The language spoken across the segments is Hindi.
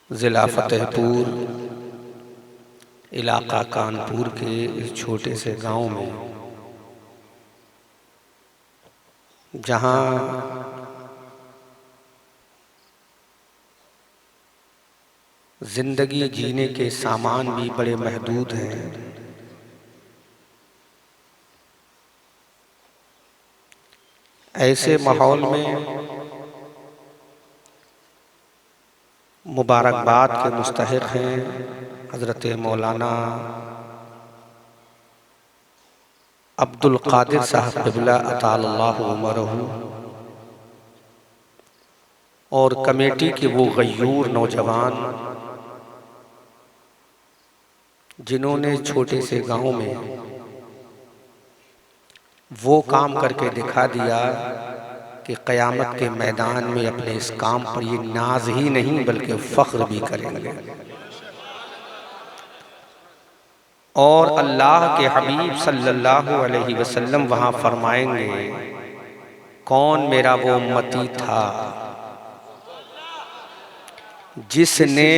ज़िला फ़तेहपुर इलाका कानपुर के इस छोटे से गांव में, जहां जिंदगी जीने के सामान भी बड़े महदूद हैं, ऐसे माहौल में मुबारकबाद के मुस्तहिक़ हैं हज़रत मौलाना अब्दुल क़ादिर साहब क़िबला अतालल्लाहु उमरहू और कमेटी के वो गयूर नौजवान जिन्होंने छोटे से गांव में वो काम करके दिखा दिया कि क़यामत के मैदान में अपने इस काम पर ये नाज ही नहीं बल्कि फ़ख्र भी करेंगे। और अल्लाह के हबीब सल्लल्लाहु अलैहि वसल्लम वहाँ फरमाएंगे, कौन मेरा वो उम्मती था जिसने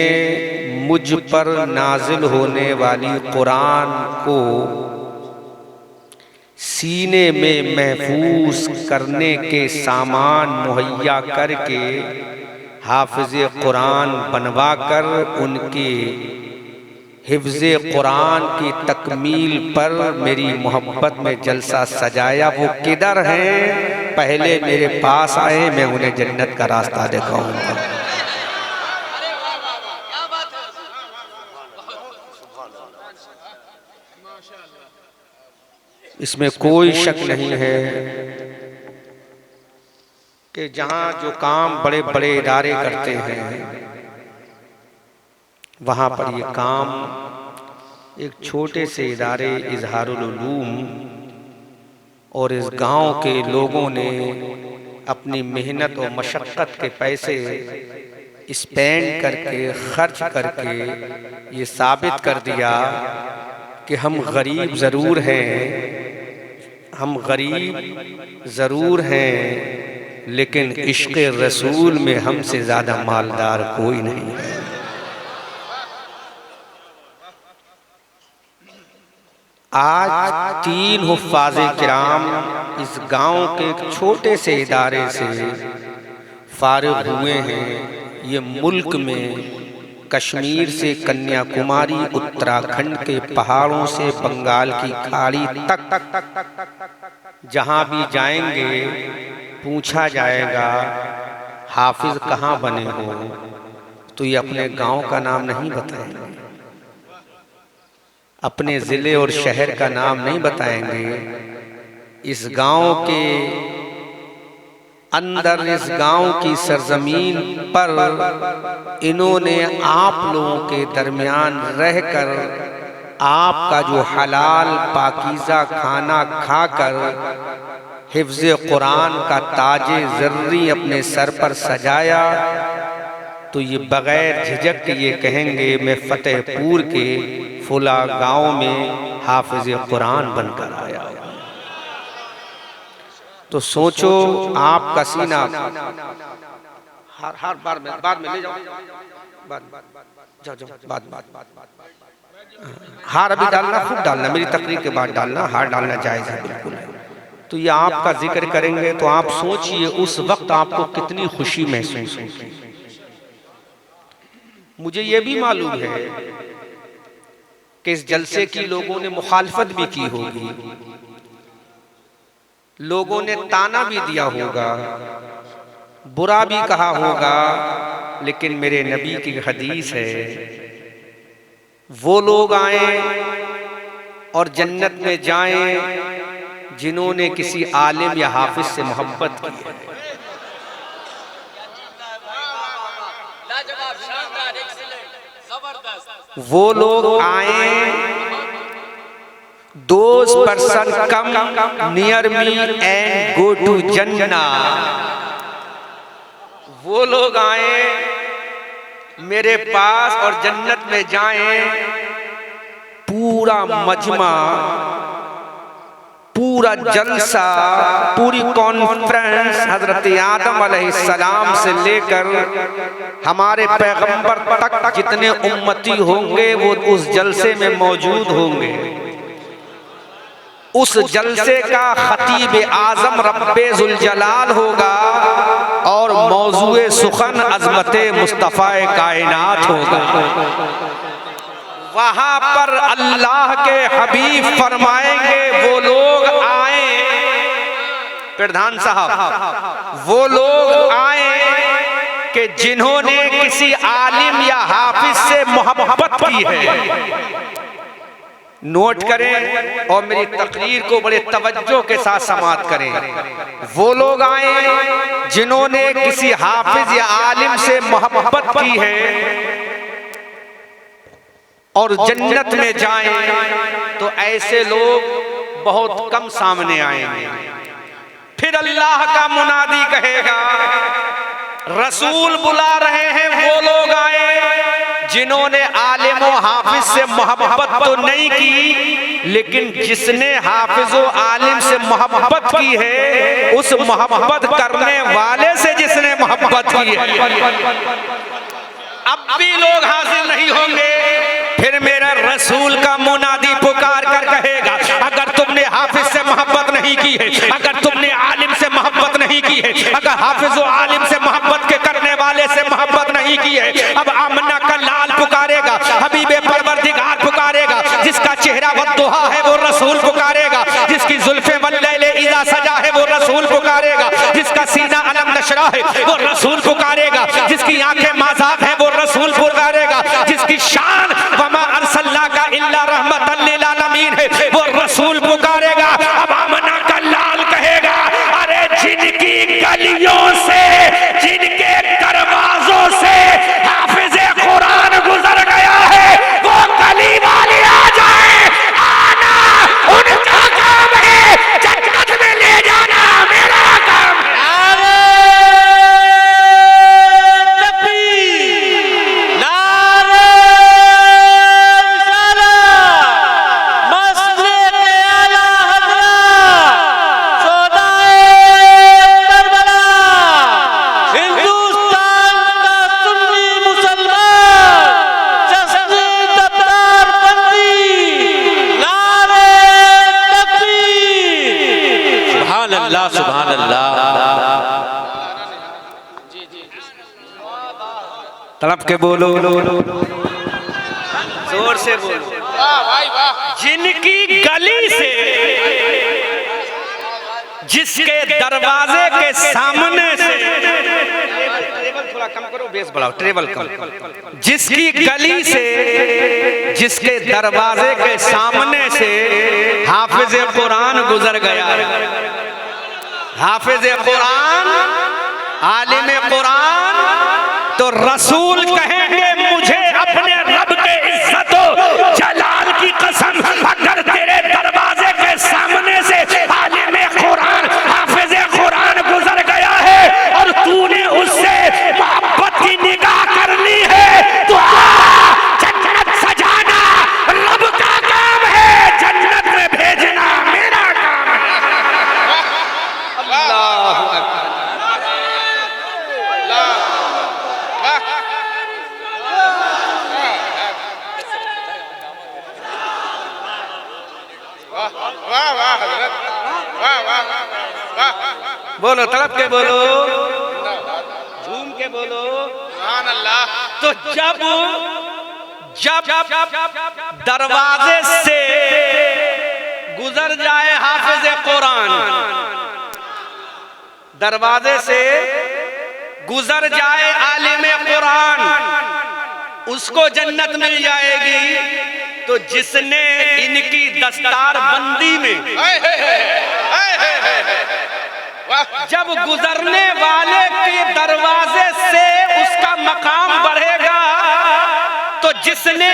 मुझ पर नाजिल होने वाली कुरान को सीने में महफूज करने के सामान मुहैया करके हाफिज़े कुरान बनवा कर उनके हिफ्ज़े कुरान की तकमील पर मेरी मोहब्बत में जलसा सजाया। वो किधर हैं? पहले मेरे पास आए, मैं उन्हें जन्नत का रास्ता दिखाऊंगा। इसमें कोई शक नहीं है कि जहाँ जो काम बड़े बड़े इदारे करते हैं, वहाँ पर ये काम एक छोटे से इदारे इजहारुल उलूम और इस गांव के लोगों ने अपनी मेहनत और मशक्क़त के पैसे स्पेंड करके खर्च करके ये साबित कर दिया कि हम गरीब ज़रूर हैं, हम गरीब ज़रूर हैं, लेकिन इश्क़ रसूल में हमसे ज़्यादा मालदार कोई नहीं है। आज 3 हुफ़्फ़ाज़े किराम इस गांव के एक छोटे से इदारे से फारिग हुए हैं। ये मुल्क में कश्मीर से कन्याकुमारी, उत्तराखंड के पहाड़ों से बंगाल की खाड़ी तक जहाँ भी जाएंगे पूछा जाएगा हाफिज कहाँ बने हो, तो ये अपने गांव का नाम नहीं बताएंगे, अपने ज़िले और शहर का नाम नहीं बताएंगे। इस गांव के अंदर, इस गांव की सरजमीन पर इन्होंने आप लोगों के दरमियान रहकर आपका जो हलाल पाकीज़ा खाना खाकर हिफ्ज़े कुरान का ताजे ज़र्री अपने सर पर सजाया, तो ये बग़ैर झिझक के ये कहेंगे मैं फ़तेहपुर के फुला गांव में हाफिज़े कुरान बनकर आया। तो सोचो आपका सीना हर बार में बाद में ले जाओ, हार अभी डालना, खूब डालना, मेरी तकरीर के बाद डालना, हार डालना जायज़ है बिल्कुल। तो ये आपका जिक्र करेंगे तो आप सोचिए उस वक्त आपको कितनी खुशी महसूस होगी। मुझे ये भी मालूम है कि इस जलसे की लोगों ने मुखालफत भी की होगी, लोगों ने ताना भी दिया होगा, बुरा भी कहा होगा, लेकिन मेरे नबी की हदीस है, वो लोग आए और जन्नत में जाएं जिन्होंने किसी आलिम या हाफिज से मोहब्बत की है। वो लोग आए Those person come near me and go to Jannah। वो लोग आए मेरे पास और जन्नत में जाएं। पूरा मजमा, पूरा जलसा, पूरी कॉन्फ्रेंस हजरत आदम अलैहिस्सलाम से लेकर हमारे पैगंबर तक जितने उम्मती होंगे वो उस जलसे में मौजूद होंगे। उस जलसे का खतीब आजम रब्बे जुल जलाल होगा और मौजूए सुखन अज़मते मुस्तफ़ा कायनात होगा। वहां पर अल्लाह के हबीब फरमाएंगे वो लोग आए, प्रधान साहब वो लोग आए कि जिन्होंने किसी आलिम या हाफिज से मोहब्बत की है। नोट करें और मेरी तकरीर को बड़े तवज्जो के साथ समाअत करें। वो लोग आए जिन्होंने किसी हाफिज या आलिम से मोहब्बत की है और जन्नत में जाएं तो ऐसे लोग बहुत कम सामने आएंगे। फिर अल्लाह का मुनादी कहेगा रसूल बुला रहे हैं वो लोग आए जिन्होंने आलिम और हाफिज से मोहब्बत तो नहीं की, लेकिन जिसने हाफिज और आलिम से मोहब्बत की है उस मोहब्बत करने वाले से जिसने मोहब्बत की है। अब भी लोग हाजिर नहीं होंगे। फिर मेरा रसूल का मुनादी पुकार कर कहेगा अगर तुमने हाफिज से मोहब्बत नहीं की है, अगर तुमने आलिम से मोहब्बत नहीं की है, अगर हाफिज और आलिम से मोहब्बत के करने वाले से मोहब्बत नहीं की है, अब आमना का लाल पुकारेगा, हबीबे परवरदिगार पुकारेगा, जिसका चेहरा वद्दुहा है वो रसूल पुकारेगा, जिसकी जुल्फे वल्लैले इज़ा सजा है वो रसूल पुकारेगा, जिसका सीना अलम नशरा है वो रसूल पुकारेगा, जिसकी आंखें माज़ाब है वो रसूल पुकारेगा, जिसकी शान वमा अरसलनाका इल्ला रहमतल लिल आलमीन है वो रसूल पुकारेगा। अब आमना का लाल कहेगा अरे जिनकी गलियों से जिनके दरवाजों से हाफिज़े कुरान गुजर गया है वो गली वाले आ जाए, आना उनका काम है, जन्नत में ले जाना मेरा काम है। तड़प के बोलो, जोर से बोलो। जिनकी गली से जिसके दरवाजे के सामने से, थोड़ा कम करो, बेस बढ़ाओ, ट्रेबल कम। जिसकी गली से जिसके दरवाजे के सामने से हाफिज़े कुरान गुजर गया, हाफिज़े कुरान, आलिम कुरान, तो रसूल कहेंगे मुझे अपने रब के इज्जत जलाल की कसम अगर तेरे दरवाजे के सामने से आलिम कुरान हाफिज़े कुरान गुजर गया है और तूने उससे मोहब्बत की निगाह करनी है तो जन्नत सजाना रब का काम है, जन्नत में भेजना मेरा काम है। अल्लाह बोलो, तड़प के बोलो, झूम के बोलो, सुभान अल्लाह। तो जब दरवाजे से गुजर जाए हाफिज़े कुरान, दरवाजे से गुजर जाए आलिम कुरान, उसको जन्नत मिल जाएगी। तो जिसने इनकी दस्तार बंदी में जब गुजरने वाले के दरवाजे से उसका मकाम बढ़ेगा, तो जिसने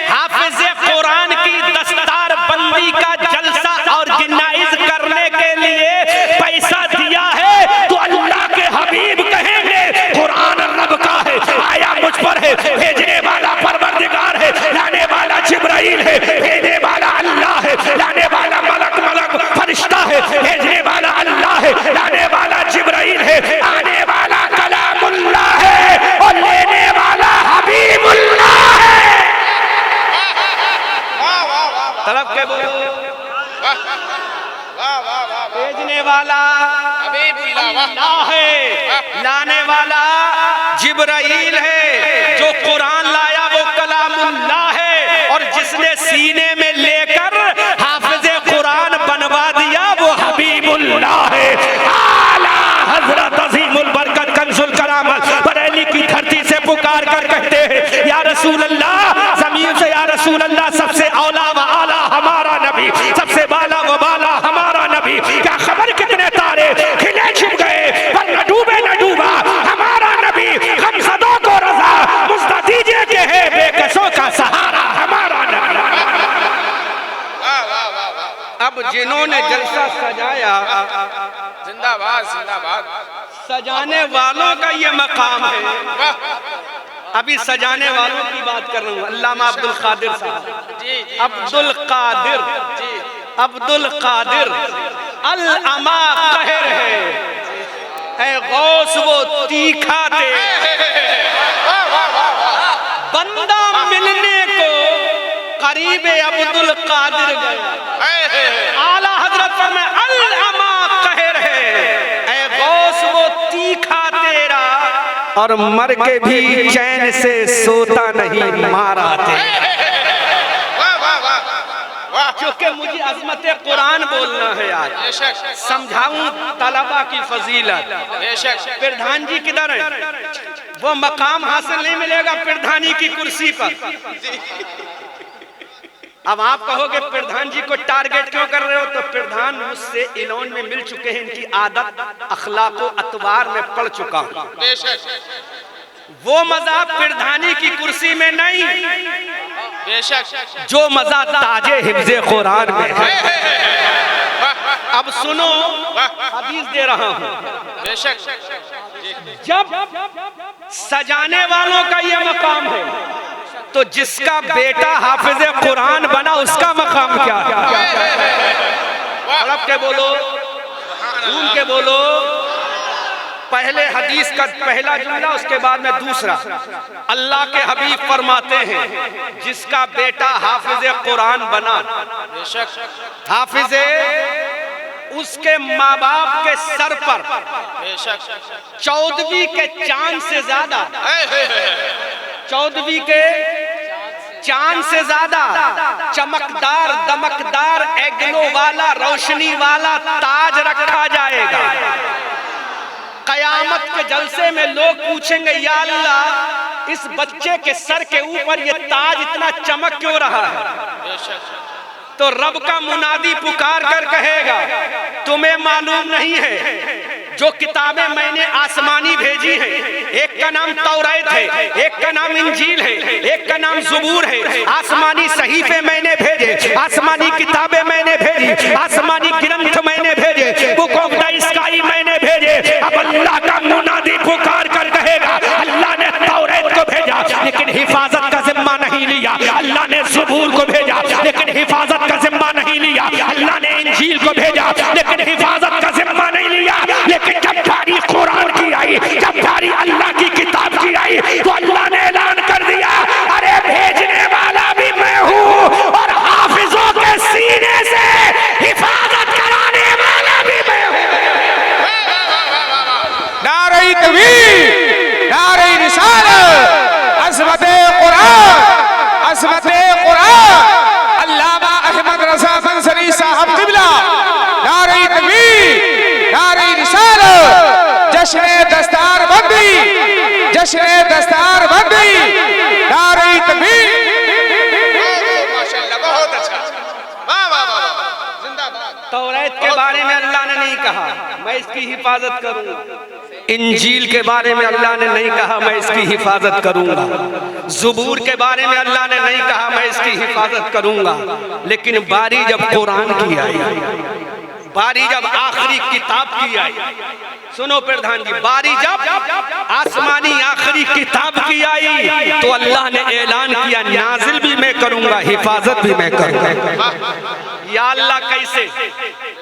हाफिज़े कुरान की दस्तार बंदी का जलसा और जिन्नाइज करने के लिए पैसा दिया है तो अल्लाह के हबीब कहेंगे कुरान रब का है, आया मुझ पर है, भेजने वाला परवरदिगार है, लाने वाला जिब्राइल है, भेजने वाला अल्लाह है, लाने वाला मलक फरिश्ता के बोलो। भेजने वाला अल्लाह है, लाने वाला जिब्राइल है। जो कुरान लाया वो कलामुल्लाह है, और जिसने सीने में लेकर हाफिज़े कुरान बनवा दिया वो हबीबुल्लाह है। आला हजरत अज़ीमुल बरकत कंजुल करामत बरेली की धरती से पुकार कर कहते हैं, या रसूल अल्लाह, ज़मीन से या रसूल अल्लाह, सबसे औला व आला हमारा नबी, सबसे बाला व बाला हमारा नबी। क्या खबर कितने तारे खिले छिप गए, पर न डूबे न डूबा हमारा नबी। गमज़दों को रज़ा मुझदा दीजिए कि है बेकसों का सहारा हमारा नबी। अब जिन्होंने जलसा सजाया, जिंदाबाद जिंदाबाद, सजाने वालों का ये मकाम है। अभी सजाने वालों की बात कर रहा हूँ। अल्लामा अब्दुल कादिर साहब, अब्दुल कादिर, अब्दुल कादिर अल अमा कहर है, ऐ गौस वो तीखा दे। बंदा मिलने को करीब अब्दुल कादिर गया। आला हजरत में अल अमा कहर है, ऐ गौस वो तीखा तेरा, और मर के भी चैन से सोता नहीं मारा तेरा। क्योंकि मुझे अजमत कुरान बोलना है आज, समझाऊं तलबा की फजीलत। प्रधान जी किधर है? वो मकाम हासिल नहीं मिलेगा प्रधानी की कुर्सी पर। अब आप कहोगे प्रधान जी को टारगेट क्यों कर रहे हो? तो प्रधान मुझसे इलॉन में मिल चुके हैं, इनकी आदत अखलाक व अतवार में पढ़ चुका हूं। वो मजा प्रधानी की कुर्सी में नहीं, जो मजा ताजे हिफ्ज़े कुरान में है। अब सुनो, हदीस दे रहा हूं। जब सजाने वालों का ये मकाम है, तो जिसका बेटा हाफिज़े कुरान बना उसका मकाम क्या है? तड़प के बोलो, घूम के बोलो। पहले हदीस का पहला जुमला, उसके बाद में दूसरा। अल्लाह के हबीब फरमाते हैं, जिसका बेटा हाफिज़े कुरान बना, हाफिज़े, उसके माँ बाप के सर पर 14वीं के चांद से ज्यादा, 14वीं के चांद से ज्यादा चमकदार दमकदार एग्लो वाला रोशनी वाला ताज रखा जाएगा। कयामत के जलसे में लोग पूछेंगे, या अल्लाह, इस बच्चे के सर के ऊपर ये ताज इतना चमक क्यों रहा है? तो रब का मुनादी पुकार कर कहेगा, तुम्हें मालूम नहीं है जो किताबें मैंने आसमानी भेजी हैं, एक का नाम तौरात है, एक का नाम इंजील है, एक का नाम ज़बूर है। आसमानी सहीफे मैंने भेजे, आसमानी किताबें मैंने भेजी, आसमानी ग्रंथ मैंने भेजे, बुक ऑफ द स्काई मैंने भेजे। अब अल्लाह का मुनादी पुकार कर कहेगा, अल्लाह ने तौरात को भेजा लेकिन हिफाजत का जिम्मा नहीं लिया, अल्लाह ने ज़बूर को भेजा लेकिन हिफाजत का जिम्मा नहीं लिया, अल्लाह ने इंजील को भेजा लेकिन हिफाजत का जिम्मा नहीं लिया। लेकिन जब बारी कुरान की आई, जब बारी अल्लाह की किताब की आई, तो अल्लाह ने ऐलान कर दिया, अरे भेजने वाला भी मैं हूँ और हाफिजों के सीने से हिफाजत कराने वाला भी मैं हूँ। नारे तकबीर, नारे रिसालत, अज़मते कुरान, अज़मते कुरान। अल्लामा अहमद रज़ा मंसरी साहब क़िबला, नारे तकबीर, नारे रिसालत, जश्न दस्तार बंदी, जश्न दस्तार बंदी, नारे तकबीर। माशाअल्लाह, बहुत अच्छा, वाह वाह वाह, जिंदाबाद। तौरात के बारे में अल्लाह ने नहीं कहा मैं इसकी हिफाजत करूंगा, इंजील के बारे में अल्लाह ने नहीं कहा मैं इसकी हिफाजत करूंगा, ज़बूर के बारे में अल्लाह ने नहीं कहा मैं इसकी हिफाजत करूंगा। लेकिन बारी जब कुरान की आई, बारी जब आखिरी किताब की आई, सुनो प्रधान जी, बारी जब आसमानी आखिरी किताब की आई, तो अल्लाह ने ऐलान किया, नाजिल भी मैं करूंगा, हिफाजत भी मैं करूंगा। या अल्लाह, कैसे?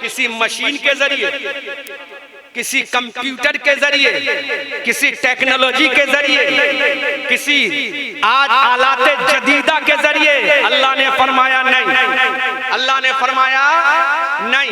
किसी मशीन के जरिए, किसी कंप्यूटर के जरिए, किसी टेक्नोलॉजी के जरिए, किसी आज आलाते जदीदा के जरिए। अल्लाह ने फरमाया नहीं, अल्लाह ने फरमाया नहीं।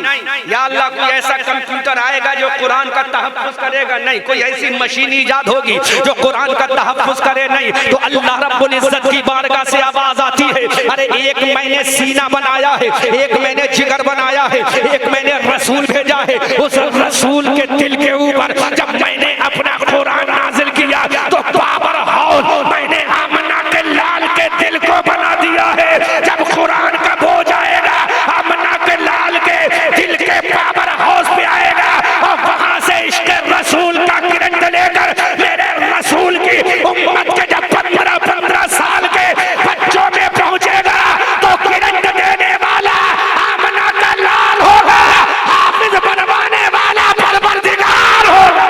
या अल्लाह कोई ऐसा कंप्यूटर आएगा जो कुरान का तहफ्फुज करेगा? नहीं। कोई ऐसी मशीन ईजाद होगी जो कुरान का तहफ्फुज करे? नहीं। तो अल्लाह रब्बुल इज्जत की बारगाह से आवाज आती है, अरे एक मैंने सीना बनाया है, एक मैंने जिगर बनाया है, एक मैंने रसूल भेजा है। उस रसूल के दिल के ऊपर जब मैंने अपना कुरान नाजिल किया तो पावर हाउस मैंने आमना के लाल के दिल को बना दिया है। जब कुरान का बोझ आएगा आमना के लाल के दिल के पावर हाउस पे आएगा और वहां से इश्क रसूल का किरण लेकर मेरे रसूल की उम्मत के जब 15-15 साल के बच्चों में पहुंचेगा तो किरण देने वाला आमना का लाल होगा, हाफिज बनवाने वाला परवरदिगार होगा।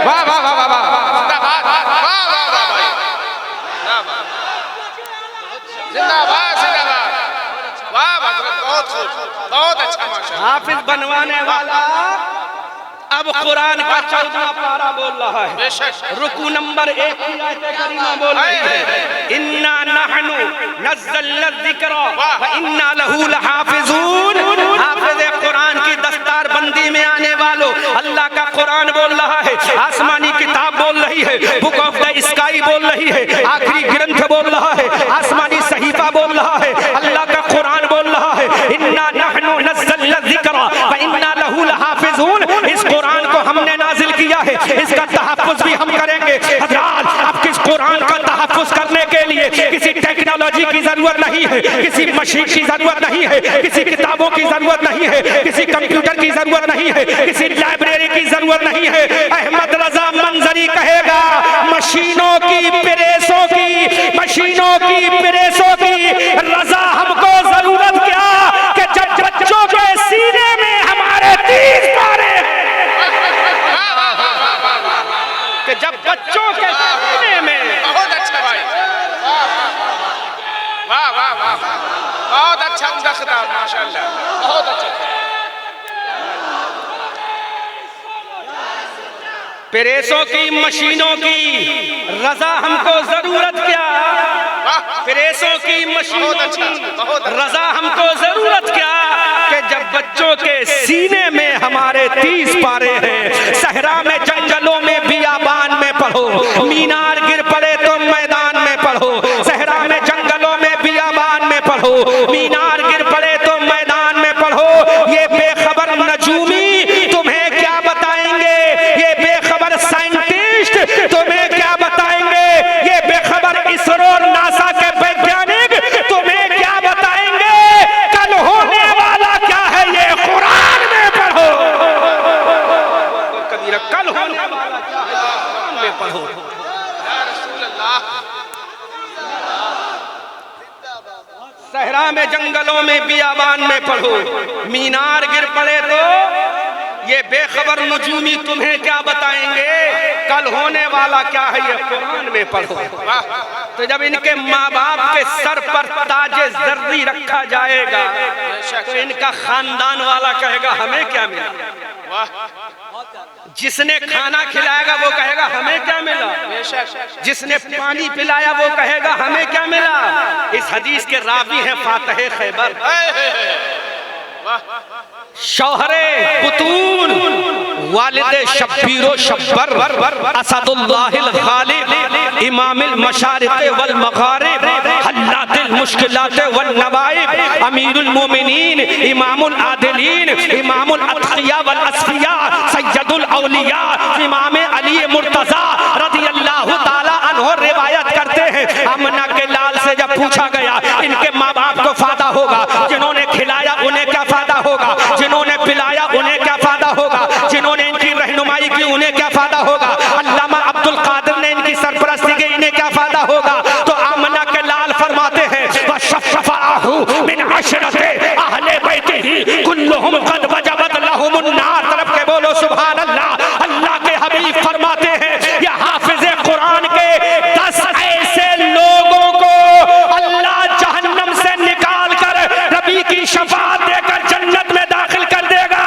वाह वाह वाह वाह वाह, जिंदाबाद, वाह वाह वाह भाई, जिंदाबाद जिंदाबाद, वाह वाह, बहुत खूब, बहुत अच्छा, माशाअल्लाह। हाफिज बनवाने वाला अब कुरान का 14वां पारा बोल रहा है, रुकू नंबर 1 की आयत करीमा बोल रही है, इन्ना नहनु नज़्ज़लना ज़िक्रा व इन्ना लहू लहाफ़िज़ून। हाफिज़ कुरान की दस्तार बंदी में आने वालों, अल्लाह का कुरान बोल रहा है, आसमानी किताब बोल रही है, बुक ऑफ द स्काई बोल रही है, आखिरी ग्रंथ बोल रहा है, आसमानी सहीफा बोल रहा है, अल्लाह का कुरान बोल रहा है, इन्ना नहनु नज़्ज़लना ज़िक्रा व इन्ना लहू लहाफ़िज़ून। इस कुरान को हमने नाजिल किया है, इसका तहफ्फुज भी हम करेंगे। हज़रात, अब किस कुरान का तहफ्फुज करने के लिए किसी टेक्नोलॉजी की जरूरत नहीं है, किसी मशीन की जरूरत नहीं है, किसी किताबों की जरूरत नहीं है, किसी कंप्यूटर की जरूरत नहीं है, किसी लाइब्रेरी की जरूरत नहीं है। अहमद रजा मंजरी कहेगा, मशीनों की प्रेसों की, मशीनों की प्रेसों की रजा हमको जरूरत क्या कि जब बच्चों के सीने में हमारे 30 पारे कि जब बच्चों के सीने में। बहुत अच्छा भाई, वाह वाह वाह, बहुत अच्छा उम्दा खिताब, माशाअल्लाह, बहुत अच्छा। प्रेसों की, मशीनों की रजा हमको जरूरत क्या? प्रेसों की, मशीनों की रजा हमको जरूरत क्या कि जब बच्चों के सीने में हमारे 30 पारे हैं। सहरा में, जंगलों में, बियाबान में पढ़ो, मीनार गिर पड़े तो मैदान में पढ़ो। सहरा में, जंगलों में, बियाबान में पढ़ो, मीनार गिर पड़े तो मैदान में पढ़ो। ये बेखबर नजूमी तुम्हें क्या बताएंगे, ये बेखबर साइंटिस्ट तुम्हें क्या बताएंगे, ये बेखबर इसरो और नासा के वैज्ञानिक तुम्हें क्या बताएंगे। कल होने वाला क्या है ये कुरान में पढ़ो। कबीरा, कल होने वाला क्या है कुरान में पढ़ो। या रसूल अल्लाह, सहरा में, जंगलों में, बियाबान में पढ़ो, मीनार गिर पड़े तो ये बेखबर नजूमी तुम्हें क्या बताएंगे। कल होने वाला क्या है ये कुरान में पढ़ो। तो जब इनके माँ बाप के सर पर ताजे जर्री रखा जाएगा तो इनका खानदान वाला कहेगा हमें क्या मिला। जिसने खाना खिलाएगा वो कहेगा हमें क्या मिला, जिसने पानी पिलाया वो कहेगा हमें क्या मिला। इस हदीस के रावी हैं फातिह खैबर, शौहरे बुतून, वालिद शब्बीरो शब्बर, असदुल्लाहिल गालिब, इमामिल मशारिक़ वल मग़ारिब, हल्लातिल मुश्किलात वन नवाइब, अमीरुल मोमिनीन, इमामुल आदिलीन, इमामुल अत्क़िया वल अस्फ़िया, सय्यदुल औलिया, इमाम अली मुर्तज़ा रज़ियल्लाहु ताला अन्हु रिवायत करते हैं। आमना के लाल से जब पूछा गया इनके माँ बाप को फायदा होगा, जिन्होंने खिलाया उन्हें क्या फायदा होगा, जिन्होंने पिलाया उन्हें क्या फायदा होगा, जिन्होंने इनकी रहनुमाई की उन्हें क्या फायदा होगा, अल्लामा अब्दुल कादिर ने इनकी सरपरस्ती की इन्हें क्या फायदा होगा। तो आमना के लाल फरमाते हैं वशफ़फ़अहु मिन अशरते अहले बैतिही कुल्लुहुम क़द वजबत लहुमुन नार। तरफ के बोलो सुभान अल्लाह। अल्लाह के हबीब फरमाते हैं ये हाफिज़ कुरान के 10 ऐसे लोगों को अल्लाह जहन्नम से निकाल कर नबी की शफाअत देकर जन्नत में दाखिल कर देगा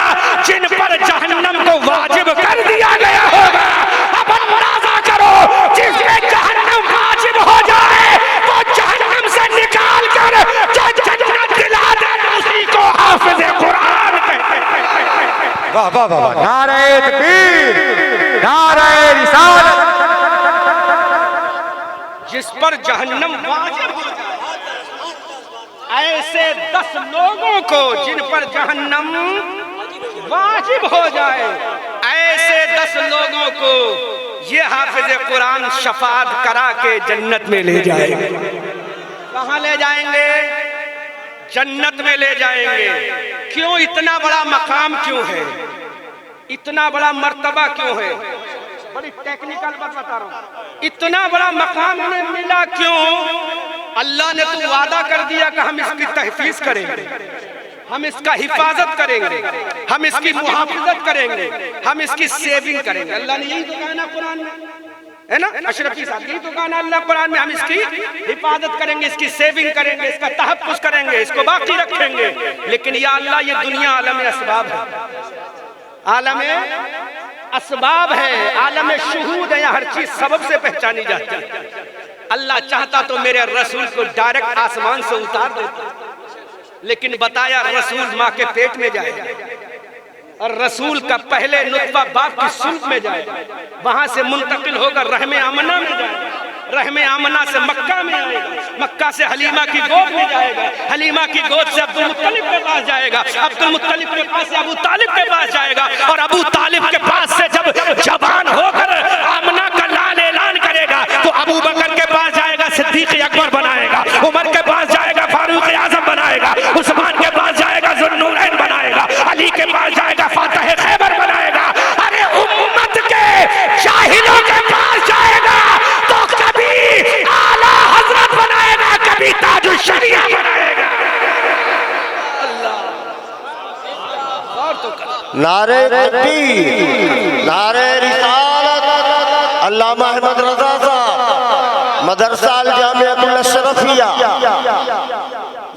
जिन पर जहन्नम को वाह वाह वाह, नारे तकबीर, नारे रिसालत। जिस पर जहन्नम वाजिब हो जाए, ऐसे 10 लोगों को जिन पर जहन्नम वाजिब हो जाए, ऐसे 10 लोगों को ये हाफिज कुरान शफात करा के जन्नत में ले जाएंगे। कहाँ ले जाएंगे? जन्नत में ले जाएंगे। क्यों? इतना बड़ा मकाम क्यों है? इतना बड़ा मर्तबा क्यों है? बड़ी टेक्निकल बात बता रहा हूँ। इतना बड़ा मकाम हमें मिला क्यों? अल्लाह ने तो वादा कर दिया कि हम इसकी तहफीज करेंगे, हम इसका हिफाजत करेंगे, हम इसकी मुहाफिजत करेंगे, हम इसकी सेविंग करेंगे। अल्लाह ने यही तो कहा ना कुरान में, है ना? अशरफी साहब यही तो कहा ना अल्लाह कुरान में, हम इसकी हिफाजत करेंगे, इसकी सेविंग करेंगे, इसका तहफ्फुज़ करेंगे, इसको बाकी रखेंगे। लेकिन या अल्लाह, ये दुनिया आलम असबाब है, आलम असबाब है, आलम शुहूद है। हर चीज सबब से पहचानी जाती है। अल्लाह चाहता तो मेरे रसूल को डायरेक्ट आसमान से उतार देता, लेकिन बताया रसूल माँ के पेट में जाएगा और रसूल का पहले नुत्फा बाप की सुल्ब में जाएगा, वहां से मुंतकिल होकर रहमे आमना में जाएगा, रहमे आमना से मक्का में आएगा, मक्का से हलीमा की गोद में जाएगा, हलीमा की गोद से अब्दुल मुत्तलिब के पास जाएगा, अब्दुल मुत्तलिब के पास से अबू तालिब के पास जाएगा, और अबू तालिब के पास से जब जवान होकर आमना का लाल ऐलान करेगा तो अबू बकर के पास जाएगा, सिद्दीक अकबर बनाएगा, उमर के पास जाएगा, फारूक आजम बनाएगा, उस्मान के पास जाएगा, ज़ुन्नूरैन बनाएगा, अली के पास जाएगा, फातह खैबर बनाएगा। अरे उम्मत के जाहिलों के पास जाएगा तो कभी आला हजरत बनाएगा, कभी ताजुल शरिया बनाएगा। नारे तकबीर, नारे रिसालत। अल्लामा अहमद रजा साहब, मदरसा अल जामिअतुल अशरफिया।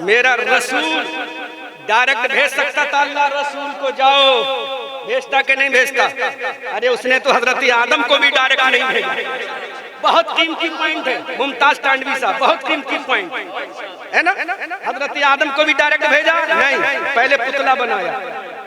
मेरा रसूल डायरेक्ट भेज सकता था, अल्लाह रसूल को जाओ, भेजता कि नहीं भेजता? अरे उसने तो हजरत आदम को भी डायरेक्ट नहीं भेजा। बहुत कीमती पॉइंट है मुमताज टांडवी साहब, बहुत कीमती पॉइंट है ना। हजरत आदम को भी डायरेक्ट भेजा नहीं, पहले पुतला बनाया,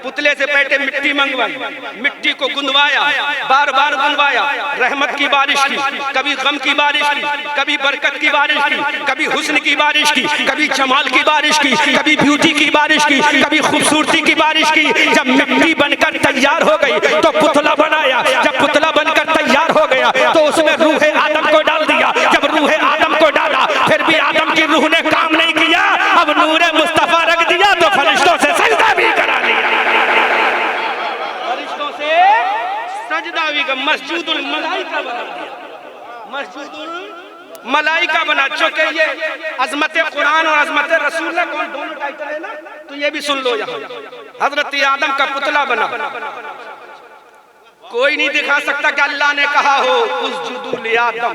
पुतले से पहले मिट्टी मंगवाई, मिट्टी को गुंदवाया, बार बार गुंदवाया, रहमत की बारिश की, कभी गम की बारिश की, कभी बरकत की बारिश की, कभी हुस्न की बारिश की, कभी जमाल की बारिश की, कभी ब्यूटी की बारिश की, कभी खूबसूरती की बारिश की। जब मिट्टी बनकर तैयार हो गई तो पुतला बनाया, जब पुतला बनकर तैयार हो गया तो उसमें रूह आदम को डाल दिया, जब रूह आदम को डाला फिर भी आदम की रूह ने काम नहीं किया, अब नूरे मुस्तफा रख दिया तो फरिश्तों से सजदा भी करा लिया, फरिश्तों से सजदा भी कर, मस्जिदुल मलाइका बना दिया, मस्जिदुल मलाइका बना। चूंकि ये अजमत कुरान और अजमत रसूल है, कौन दोनों टाइटल है ना, तो ये भी सुन लो। यहाँ हजरत आदम का पुतला बना, कोई नहीं दिखा सकता कि अल्लाह ने कहा हो उसजुदू लि आदम,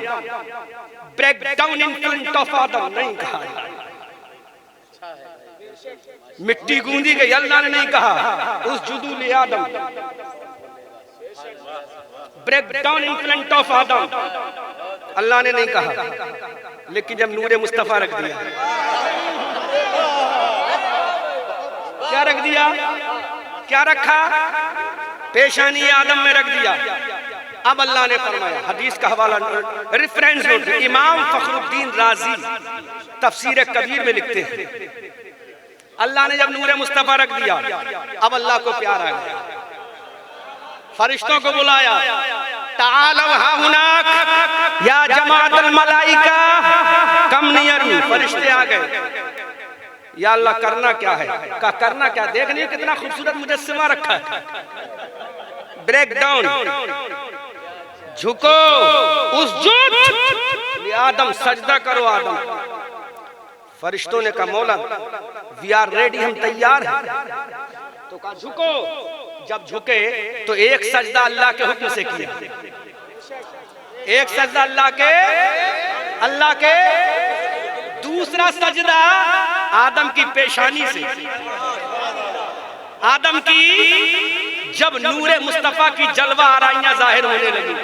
break down in front of Adam, नहीं कहा। मिट्टी गूंदी गई, अल्लाह ने नहीं कहा उसजुदू लि आदम, break down in front of Adam, Allah ने नहीं कहा। लेकिन जब नूरे मुस्तफा रख दिया, क्या रख दिया? क्या रखा? पेशानी आदम में रख दिया। अब अल्लाह ने फरमाया, हदीस का हवाला रेफरेंस नोट, इमाम फखरुद्दीन राजी तफसीर कबीर में लिखते हैं, अल्लाह ने जब नूरे मुस्तफा रख दिया, अब अल्लाह को प्यार आ गया, फरिश्तों को बुलाया, तालौ हाहुनाक या जमाअतल मलाइका कम नियरू, फरिश्ते आ गए। या अल्लाह करना क्या है? का करना क्या? देख नहीं कितना खूबसूरत मुजस्समा रखा है, ब्रेक डाउन, झुको, उसजुद आदम, सजदा करो आदम। फरिश्तों ने कहा मौला वी आर रेडी, हम तैयार हैं। तो कहा झुको। जब झुके तो एक सजदा अल्लाह के हुक्म से किया, एक सजदा अल्लाह के, दूसरा सजदा आदम की पेशानी से। आदम की जब नूरे मुस्तफा की जलवा आराइयां जाहिर होने लगी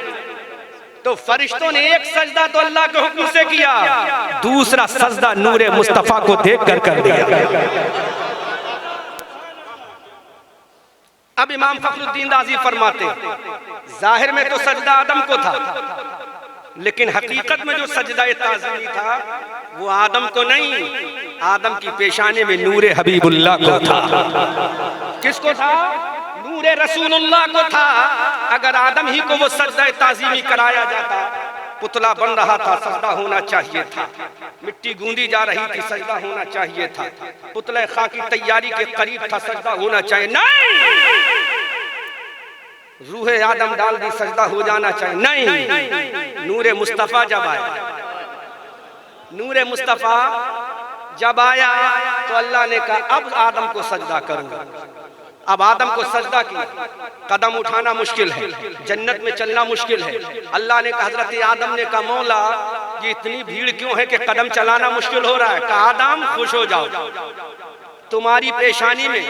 तो फरिश्तों ने एक सजदा तो अल्लाह के हुक्म से किया, दूसरा सजदा नूरे मुस्तफा को देख कर दिया। अब इमाम फखरुद्दीन राजी फरमाते, जाहिर में तो सजदा आदम को था, लेकिन हकीकत में जो सजदा ताज़ीमी था वो आदम को नहीं, आदम की पेशाने में नूरे हबीबुल्लाह को था। किसको था? नूरे रसूलुल्लाह को था। अगर आदम ही को वो सजदा ताज़ीमी कराया जाता, पुतला बन रहा था, सजदा होना चाहिए था। मिट्टी गूंदी जा रही थी, सजदा होना चाहिए था। पुतला खाकी तैयारी के करीब था, सजदा होना चाहिए। नहीं, रूहे आदम डाल दी, सजदा हो जाना चाहिए। नहीं, नूरे मुस्तफा जब आया, नूरे मुस्तफा जब आया तो अल्लाह ने कहा अब आदम को सजदा करूंगा। अब आदम को सजदा किया, कदम उठाना मुश्किल है, जन्नत में चलना मुश्किल है। अल्लाह ने कहा, हजरत आदम ने कहा मौला ये इतनी भीड़ क्यों है कि कदम चलाना मुश्किल हो रहा है। कहा आदम खुश हो जाओ, तुम्हारी पेशानी में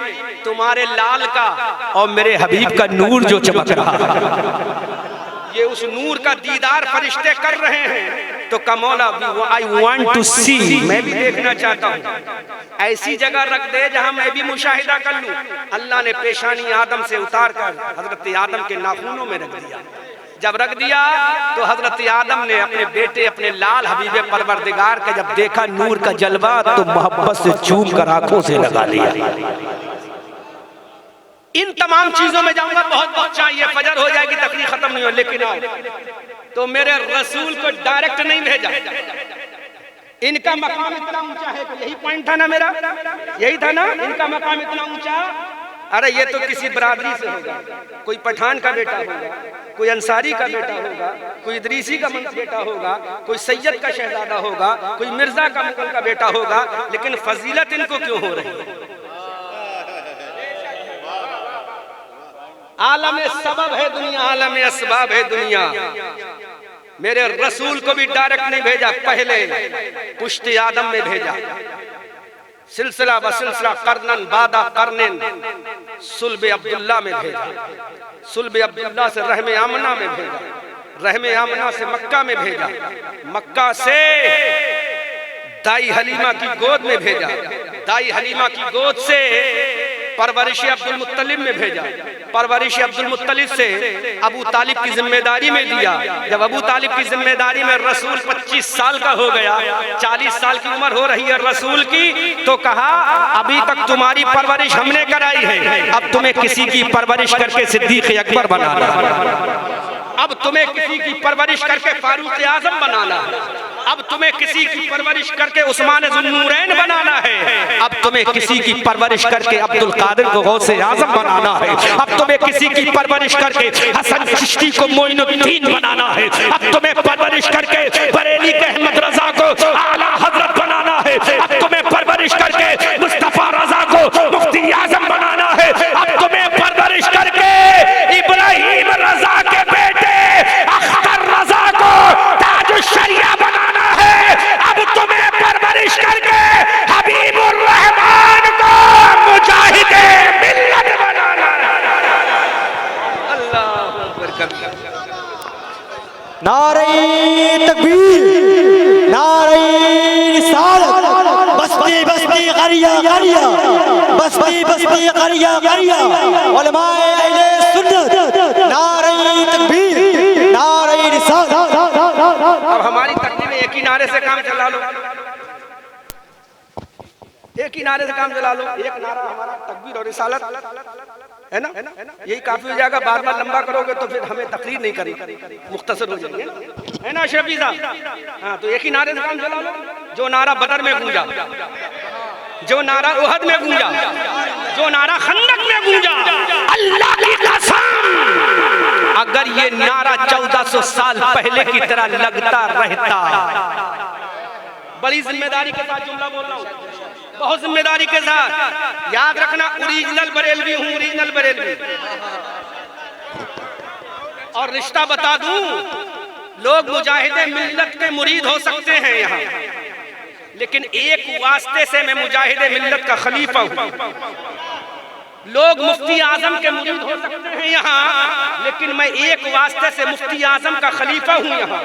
तुम्हारे लाल का और मेरे हबीब का नूर जो चमक रहा है, ये उस नूर का दीदार फरिश्ते कर रहे हैं। तो कमौला आई वांट टू सी, मैं भी देखना चाहता हूँ। ऐसी जगह रख दे जहां मैं भी मुशाहिदा कर लूं। अल्लाह ने पेशानी आदम से उतार कर हजरत आदम के नाखूनों में रख दिया। जब रख दिया तो हजरत आदम ने अपने बेटे, अपने लाल हबीबे परवरदिगार का जब देखा नूर का जलवा, तो मोहब्बत से चूम कर आंखों से लगा लिया। इन तमाम चीजों में जाऊंगा, बहुत वक्त चाहिए, फजर हो जाएगी, तकरीर खत्म नहीं हो। लेकिन आओ तो मेरे रसूल को डायरेक्ट नहीं भेजा। इनका मकाम इतना ऊंचा है, तो यही पॉइंट था ना मेरा, यही था ना, इनका मकाम इतना ऊंचा। अरे ये तो किसी बरादरी से होगा, कोई पठान का बेटा होगा, कोई अंसारी का बेटा होगा, कोई इदरीसी का बेटा होगा, कोई सैयद का शहजादा होगा, कोई मिर्जा का मुगल का बेटा होगा, लेकिन फजीलत इनको क्यों हो रही है? आलम सबब है दुनिया, आलम असबाब है दुनिया। मेरे रसूल को भी डायरेक्ट नहीं भेजा, पहले पुश्ते आदम में भेजा, सिलसिला व सिलसिला, करनन बादा करनन, सुल्बे अब्दुल्ला में भेजा, सुल्बे अब्दुल्ला से रहमे आमना में भेजा, रहमे आमना से मक्का में भेजा, मक्का से दाई हलीमा की गोद में भेजा, दाई हलीमा की गोद से परवरिश अब्दुल मुत्तलिब में भेजा, परवरिश अब्दुल मुत्तलिब से अबू तालिब की जिम्मेदारी में दिया। जब अबू तालिब की जिम्मेदारी में रसूल 25 साल का हो गया, 40 साल की उम्र हो रही है रसूल की, तो कहा अभी तक तुम्हारी परवरिश हमने कराई है, अब तुम्हें किसी की परवरिश करके सिद्दीक अकबर बनाना, अब तुम्हें किसी की परवरिश करके फारूक आजम बनाना, अब तुम्हें किसी की परवरिश करके उस्मान ज़ुन्नूरैन बनाना है, अब तुम्हें किसी की परवरिश करके अब्दुल कादिर को गौसे आजम बनाना है, अब तुम्हें किसी की परवरिश करके हसन चिश्ती को मोइनुद्दीन बनाना है, अब तुम्हें परवरिश करके बरेली के अहमद रजा को आला हजरत बनाना है, अब तुम्हें परवरिश करके मुस्तफा रजा को मुफ्ती आजम बनाना है, अब तुम्हें परवरिश करके इब्राहिम रजा के बेटे अख्तर रजा को ताज शरिया बनाना है, अब तुम्हें परवरिश करके हबीबुर रहमान को मुजाहिदे मिल्लत बनाना है। अल्लाहु अकबर। नारे तकबीर, नारे रिसालत, बस्ती बस्ती गरिया गरिया, बस्ती बस्ती गरिया गरिया, उलमाए अहले सुन्नत, नारे तकबीर, नारे रिसालत। अब हमारी तकलीफ में एक ही नारे से काम चला लो, एक ही नारे से काम चला लो। एक नारा हमारा तकबीर और रिसालत है ना, यही काफी हो जाएगा। बार बार लंबा करोगे तो फिर हमें तकरीर नहीं करेगी, मुख्तसर हो जाएगी, है ना शफी साहब? हाँ, तो एक ही नारे से काम चला लो। जो नारा बदर में गूंजा, जो नारा उहद में गूंजा, जो नारा खंदक में गूंजा, अल्लाह की कसम अगर ये नारा 1400 साल पहले की तरह लगता रहता, बड़ी जिम्मेदारी के साथ जुमला बोल रहा हूँ, बहुत जिम्मेदारी के साथ याद रखना, ओरिजिनल बरेलवी हूँ, ओरिजिनल बरेलवी। और रिश्ता बता दूं, लोग मुजाहिदे मिल्लत के मुरीद हो सकते हैं यहाँ, लेकिन एक वास्ते से मैं मुजाहिदे मिल्लत का खलीफा हूँ। लोग मुफ्ती आजम के मुरीद हो सकते हैं यहाँ, लेकिन मैं एक वास्ते से मुफ्ती आजम का खलीफा हूँ यहाँ।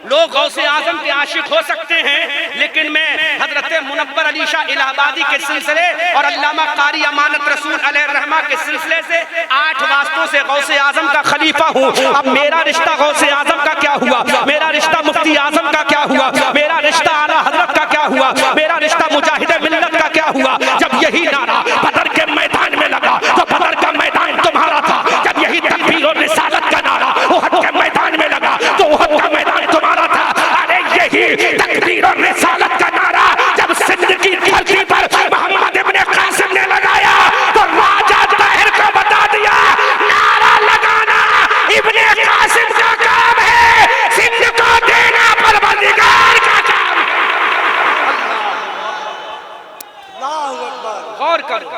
लोग गौसे आजम के आशिक हो सकते हैं, लेकिन मैं हजरत मुनव्वर अली शाह इलाहाबादी के सिलसिले और अल्लामा कारी अमानत रसूल अलैहिर्रहमा के सिलसिले से 8 वास्तों से गौसे आजम का खलीफा हूँ। अब मेरा रिश्ता गौसे आजम का क्या हुआ, मेरा रिश्ता मुफ्ती आजम का क्या हुआ, मेरा रिश्ता आला हजरत का क्या हुआ, मेरा रिश्ता मुजाहिद मिल्लत का क्या हुआ। जब यही नारा बदर के मैदान में लगा तो बदर का मैदान तुम्हारा था। जब यही तकबीर और रिसालत का नारा उहद के मैदान में लगा तो उहद का मैदान तुम्हारा था। अरे यही तकबीर और रिसालत का नारा जब सिंध की धरती पर मोहम्मद इब्ने कासिम ने लगाया तो राजा ताहिर को बता दिया नारा लगाना इब्ने कासिम का काम है, सिंध को देना परवरदिगार का काम है। अल्लाहू अकबर। गौर करो,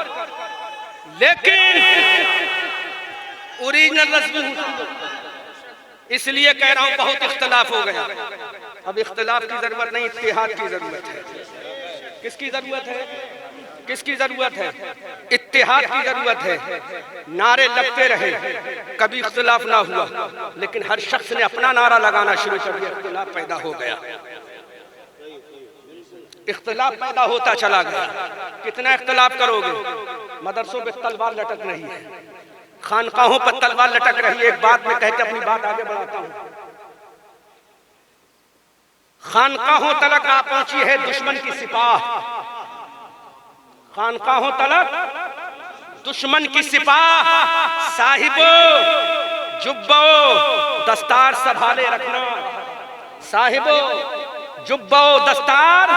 लेकिन ओरिजिनल रस्म इसलिए कह रहा हूं बहुत इख्तलाफ हो गया। अब इख्तलाफ की जरूरत नहीं, इत्तेहाद की जरूरत है। किसकी जरूरत है, किसकी जरूरत है? इत्तेहाद की जरूरत है। नारे लगते रहे, कभी इख्तलाफ ना हुआ, लेकिन हर शख्स ने अपना नारा लगाना शुरू कर दिया, इख्तलाफ पैदा हो गया। इख्तलाफ पैदा होता चला गया। कितना इख्तलाफ करोगे? मदरसों पे तलवार लटक रही है, खानकाहों पर तलवार लटक रही है। एक बात मैं कह के अपनी बात आगे बढ़ाता हूं। खानकाहों तलक आ पहुंची है दुश्मन की सिपाह, खानकाहों तलक दुश्मन की सिपाह। साहिबो जुब्बो दस्तार संभाले रखना, साहिबो जुब्बो दस्तार,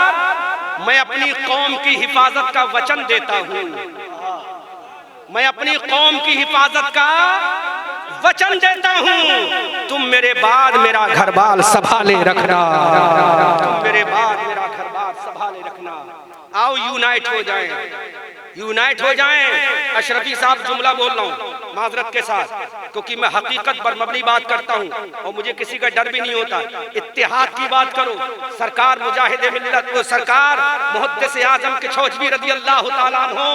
मैं अपनी कौम की हिफाजत का वचन देता हूं, मैं अपनी कौम की हिफाजत का वचन देता हूं। तुम मेरे बाद मेरा घर बार संभाले रखना, तुम मेरे बाद मेरा घर बार संभाले रखना। आओ यूनाइट हो जाएं, यूनाइट हो जाएं। अशरफी साहब जुमला बोल रहा हूँ माजरत के साथ, क्योंकि मैं हकीकत पर मबनी बात करता हूँ और मुझे किसी का डर भी नहीं होता। इत्तेहाद की बात करो। सरकार मुजाहिद मिल्लत को, सरकार मुहद्दिस आजम के चौधरी रज़ी अल्लाह ताला अन्हु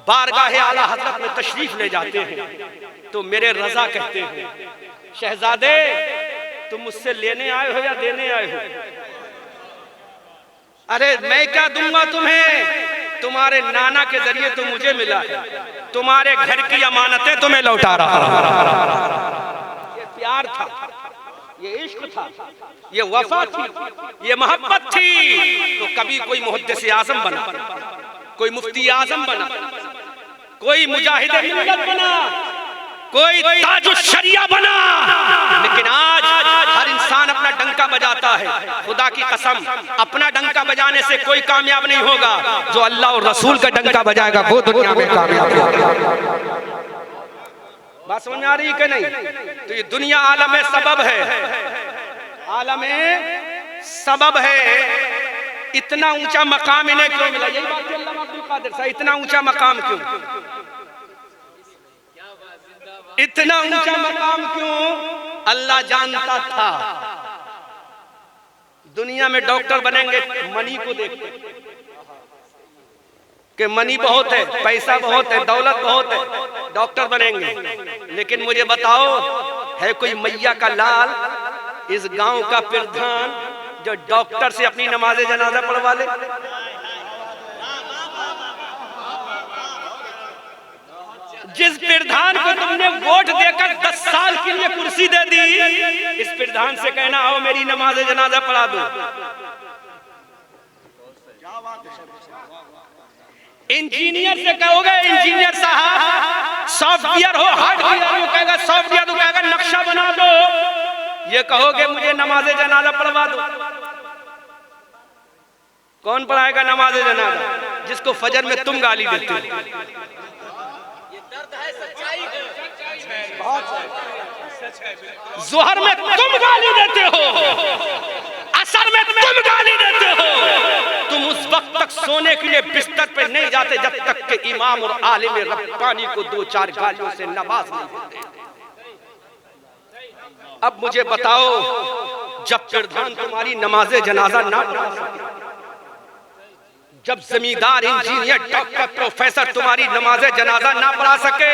बारगाह आला हजरत में तशरीफ ले जाते हैं तो मेरे रजा कहते हैं, शहजादे तुम मुझसे लेने आए हो या देने आए हो? अरे मैं क्या दूंगा तुम्हें, तुम्हारे नाना के जरिए तो मुझे मिला है, तुम्हारे घर की अमानतें तुम्हें लौटा रहा। ये प्यार था, ये इश्क था, ये वफा थी, ये मोहब्बत थी। तो कभी कोई मुहद्दिस आजम बना, कोई मुफ्ती आजम बना, कोई मुजाहिद मिल्लत बना, कोई ताजुश शरिया बना, लेकिन आज हर इंसान अपना डंका बजाता है। खुदा की कसम, अपना डंका बजाने से कोई कामयाब नहीं होगा। जो अल्लाह और रसूल का डंका बजाएगा वो दुनिया में कामयाब होगा। बात समझ में आ रही है कि नहीं? तो ये दुनिया आलम सबब है, आलम सबब है। इतना ऊंचा मकाम इन्हें क्यों मिला? यही बात है अल्लामा अब्दुल कादिर साहब, इतना ऊंचा मकाम क्यों, इतना ऊंचा मकाम क्यों? अल्लाह जानता था दुनिया में डॉक्टर बनेंगे मनी को देखते कि मनी बहुत है, पैसा बहुत है, दौलत बहुत है, डॉक्टर बनेंगे। लेकिन मुझे बताओ, है कोई मैया का लाल इस गांव का प्रधान जो डॉक्टर से अपनी नमाज जनाजा पढ़वा ले? जिस प्रधान को तुमने वोट देकर 10 साल के लिए कुर्सी दे दी, इस प्रधान से कहना आओ मेरी नमाज जनाजा पढ़ा दो। इंजीनियर से कहोगे इंजीनियर साहब सॉफ्टवेयर हो हार्डवेयर हो, कहेगा सॉफ्टवेयर, तो कहेगा नक्शा बना दो। ये कहोगे मुझे नमाज जनाजा पढ़वा दो, कौन पढ़ाएगा नमाज जनाजा? जिसको फजर में तुम गाली देते हो, जोहर में तुम गाली देते हो, असर में तुम गाली देते हो। तुम उस वक्त तक सोने के लिए बिस्तर पे नहीं जाते जब तक कि इमाम और आलिम रब्बानी को 2-4 गालियों से नवाज नहीं देते। अब मुझे बताओ, जब प्रधान तुम्हारी नमाज जनाजा ना पढ़ा सके, जब जमींदार, इंजीनियर, डॉक्टर, प्रोफेसर तुम्हारी नमाज जनाजा ना पढ़ा सके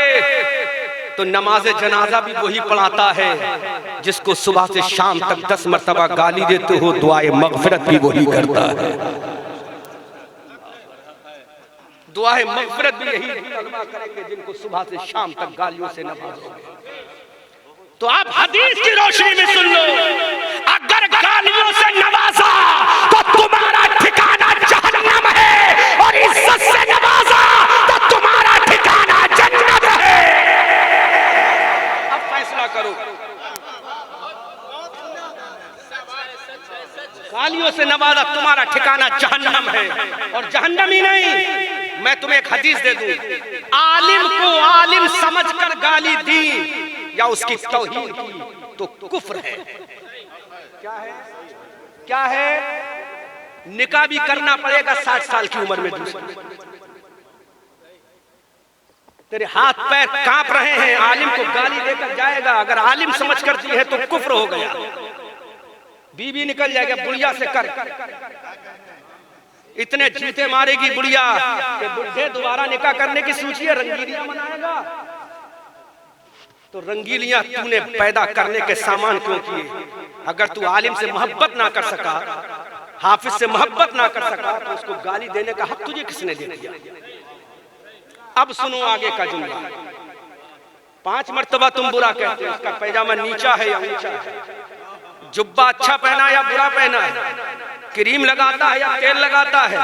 तो नमाज जनाजा भी वही पढ़ाता है जिसको सुबह से शाम तक 10 मरतबा गाली देते हो, दुआए मगफिरत भी वही करता है। दुआए मगफिरत भी यही तलबा करेंगे जिनको सुबह से शाम तक गालियों से नवाजोगे। तो आप हदीस की रोशनी में सुन लो, अगर गालियों से नवाजा तो तुम्हारा ठिकाना जहन्नम है, और इज्जत से नवाजा तो तुम्हारा ठिकाना जन्नत है। अब फैसला करो। गालियों से नवाजा तुम्हारा ठिकाना जहन्नम है, और जहन्नम ही नहीं, मैं तुम्हें एक हदीस दे दूं, आलिम को आलिम समझकर गाली दी या उसकी तौहीन की तो कुफ्र है। क्या है? क्या है? निकाह भी करना पड़ेगा 60 साल की उम्र में। दूसरी, तेरे हाथ पैर कांप रहे हैं, आलिम को गाली देकर जाएगा, अगर आलिम समझ कर दी है तो कुफ्र हो गया। बीवी निकल जाएगा, बुढ़िया से कर, इतने जूते मारेगी बुढ़िया कि बुढ़े दोबारा निकाह करने की सोचिए, रंगीलियां मनाएगा। तो रंगीलियां तूने पैदा करने के सामान क्यों किए? अगर तू आलिम से मोहब्बत ना कर सका, हाफिज से मोहब्बत ना कर सका, तो उसको गाली देने का हक तुझे किसने दे दिया? अब सुनो आगे का जुमला। 5 मरतबा तुम बुरा कहते हो, उसका पैजामा नीचा है या ऊंचा है, जुब्बा अच्छा पहना या बुरा पहना है, क्रीम लगाता है या तेल लगाता है,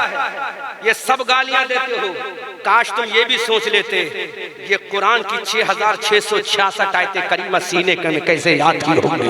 ये सब गालियां देते हो। काश तुम ये भी सोच लेते, ये कुरान की 6666 आयतें करीमा सीने में कैसे याद की होंगी।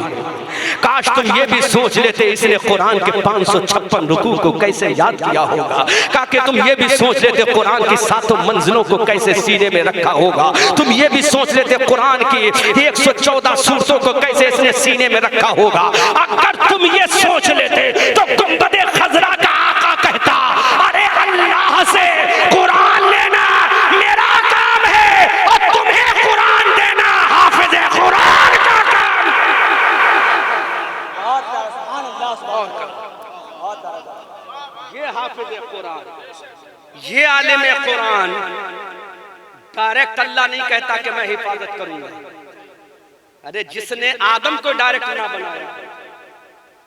काश तुम ये भी सोच लेते, इसने कुरान के 556 रुकू को कैसे याद किया होगा। ताकि तुम ये भी सोच लेते, कुरान की 7 मंजिलों को कैसे सीने में रखा होगा। तुम ये भी सोच लेते, कुरान की 114 सूरतों को कैसे इसने सीने में रखा होगा। अगर तुम ये सोच लेते तो गुंबदे खजरा का आका कहता, अरे अल्लाह से कुरान लेना मेरा काम है और तुम्हें कुरान देना हाफिज़े कुरान का काम है। ये हाफिज़े कुरान, ये आलिम कुरान डायरेक्ट अल्लाह नहीं कहता कि मैं हिफाजत करूंगा। अरे जिसने आदम को डायरेक्ट ना बनाया,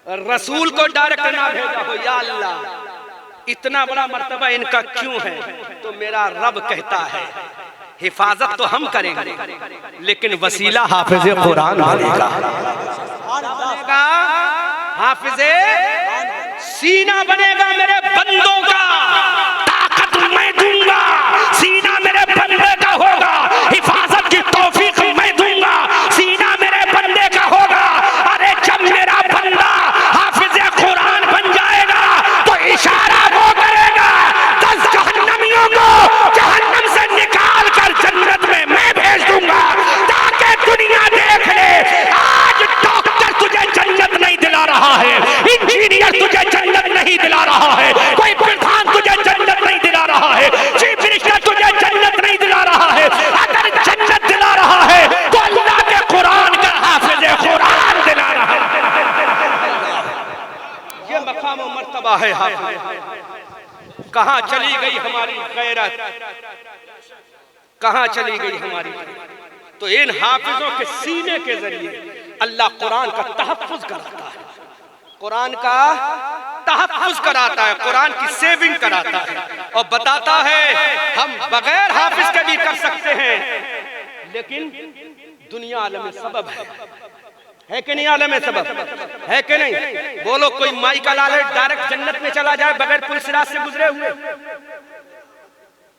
रसूल को डायरेक्ट ना भेजा हो, या अल्लाह इतना बड़ा मर्तबा इनका क्यों है? तो मेरा रब कहता है हिफाजत तो हम करेंगे, लेकिन वसीला हाफिज़े कुरान बनेगा। हाफिज़े सीना बनेगा मेरे बंदों का, ताकत मैं दूंगा, सीना मेरे बंदे का होगा, हिफाजत की तौफीक मैं दूंगा, सीना मेरे बंदे का होगा। अरे जब मेरा बंदा हाफिज़े कुरान बन जाएगा तो इशारा वो करेगा, 10 जहन्नमियों को जहन्नम से निकाल कर जन्नत में मैं भेज दूंगा, ताकि दुनिया देख ले। आज डॉक्टर तुझे जन्नत नहीं दिला रहा है, इंजीनियर तुझे जन्नत नहीं दिला रहा है, कोई प्रधान तुझे जन्नत नहीं दिला रहा है, चीफ मिनिस्टर तुझे जन्नत नहीं दिला रहा है। अगर जन्नत दिला रहा है तो अल्लाह के कुरान का हाफिज़े कुरान दिला रहा है। ये मकाम और मर्तबा है हाफिज़। कहां चली गई हमारी गैरत, कहां चली गई हमारी? तो इन हाफिजों के सीने के जरिए अल्लाह कुरान का तहफ्फुज़ कराता है, कुरान का तहफ्फुज़ कराता है, कुरान की सेविंग कराता है, और बताता है हम बगैर हाफिज के भी कर सकते हैं। लेकिन दुनिया आलम सबब है कि नहीं? आलम सबब है कि नहीं? बोलो, कोई माई का लाल डायरेक्ट जन्नत में चला जाए बगैर पुलसिराज से गुजरे हुए?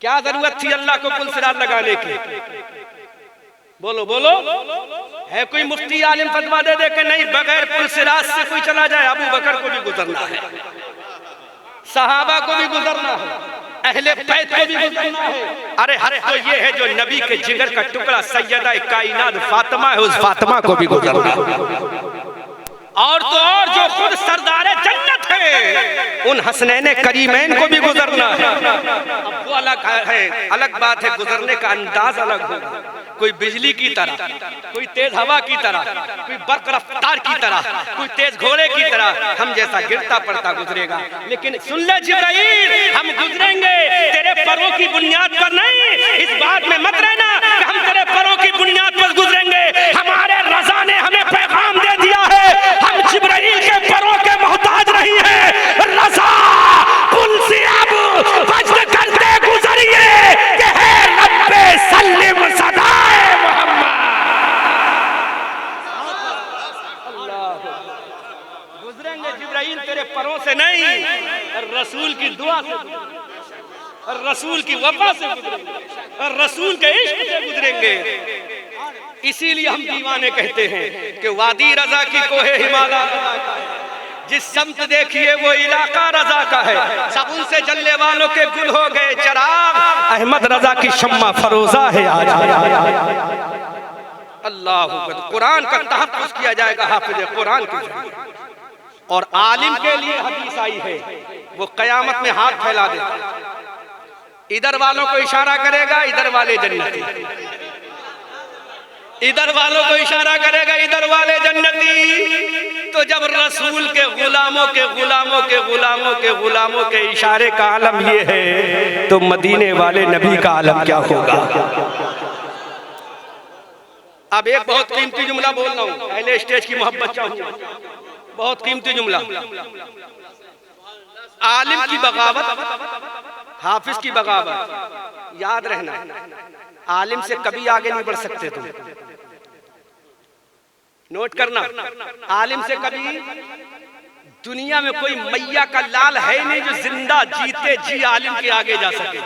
क्या जरूरत थी अल्लाह को पुलसिराज लगाने की? बोलो बोलो, है कोई मुफ्ती आलिम फतवा दे दे कि नहीं बगैर पुलसिराज से कोई चला जाए? अबू बकर को भी गुजरना है, सहाबा को भी गुजरना है, अहले बैत को भी गुजरना है। अरे हर तो ये है जो नबी के जिगर का टुकड़ा सैयदा कायनात फातिमा है, उस फातिमा को भी गुजरना है। और तो और जो खुद सरदारे जन्नत है, उन हसनैन करीमैन को भी गुजरना है। अब वो अलग है, अलग बात है, गुजरने का अंदाज अलग होगा। कोई बिजली की तरह, कोई तेज हवा की तरह, कोई बर्क रफ्तार की तरह, कोई तेज घोड़े की तरह हम जैसा गिरता पड़ता गुजरेगा। लेकिन सुन ले जिब्राइल, हम गुजरेंगे तेरे परों की बुनियाद पर नहीं। इस बात में मत रहना कि हम तेरे परों की बुनियाद पर गुजरेंगे। हमारे रज़ा ने हमें पैगाम दे दिया है, हम जिब्राइल के परों के मोहताज नहीं है। रज़ा पुल से अब वज्र करते गुजरिए कि है रब्बे सल्लिम सदाए मोहम्मद। अल्लाह, गुजरेंगे जिब्राइल तेरे परों से नहीं, रसूल की दुआ से, रसूल की वफा से गुजरेंगे, रसूल के इश्क से गुजरेंगे। इसीलिए हम दीवाने कहते हैं कि वादी रजा की कोहे हिमालय रजा का है, जिस समत देखिए वो इलाका रजा का है। सब उनसे जलने वालों के गुल हो गए चिराग, अहमद रजा की शम्मा फरोजा है आज। अल्लाह, कुरान का तहफ़्फ़ुज़ किया जाएगा हाफिज़ कुरान के जरिए। और आलिम के लिए हदीस आई है, वो कयामत में हाथ फैला देगा, इधर वालों को इशारा करेगा, इधर वाले जन्नती, इधर वालों को इशारा करेगा, इधर वाले जन्नती। तो जब रसूल के गुलामों के गुलामों के गुलामों के गुलामों के इशारे का आलम ये है, तो मदीने वाले नबी का आलम क्या होगा। अब एक बहुत कीमती जुमला बोल रहा हूँ, पहले स्टेज की मोहब्बत चाहूंगा। बहुत कीमती जुमला, आलिम की बगावत, हाफिज की बगावत, याद रहना, आलिम से कभी आगे नहीं बढ़ सकते तुम, नोट करना। आलिम से कभी दुनिया में कोई मैया का लाल है नहीं जो जिंदा जीते जी आलिम के आगे जा सके।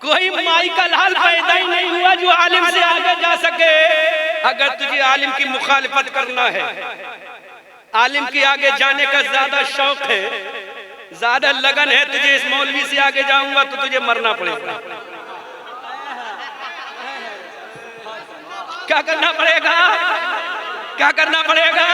कोई माई का लाल पैदा ही नहीं हुआ जो आलिम से आगे जा सके। अगर तुझे आलिम की मुखालिफत करना है, आलिम के आगे जाने का ज्यादा शौक है, ज्यादा लगन है तुझे, इस मौलवी से आगे जाऊंगा तो तुझे मरना पड़ेगा। क्या करना पड़ेगा, क्या करना पड़ेगा।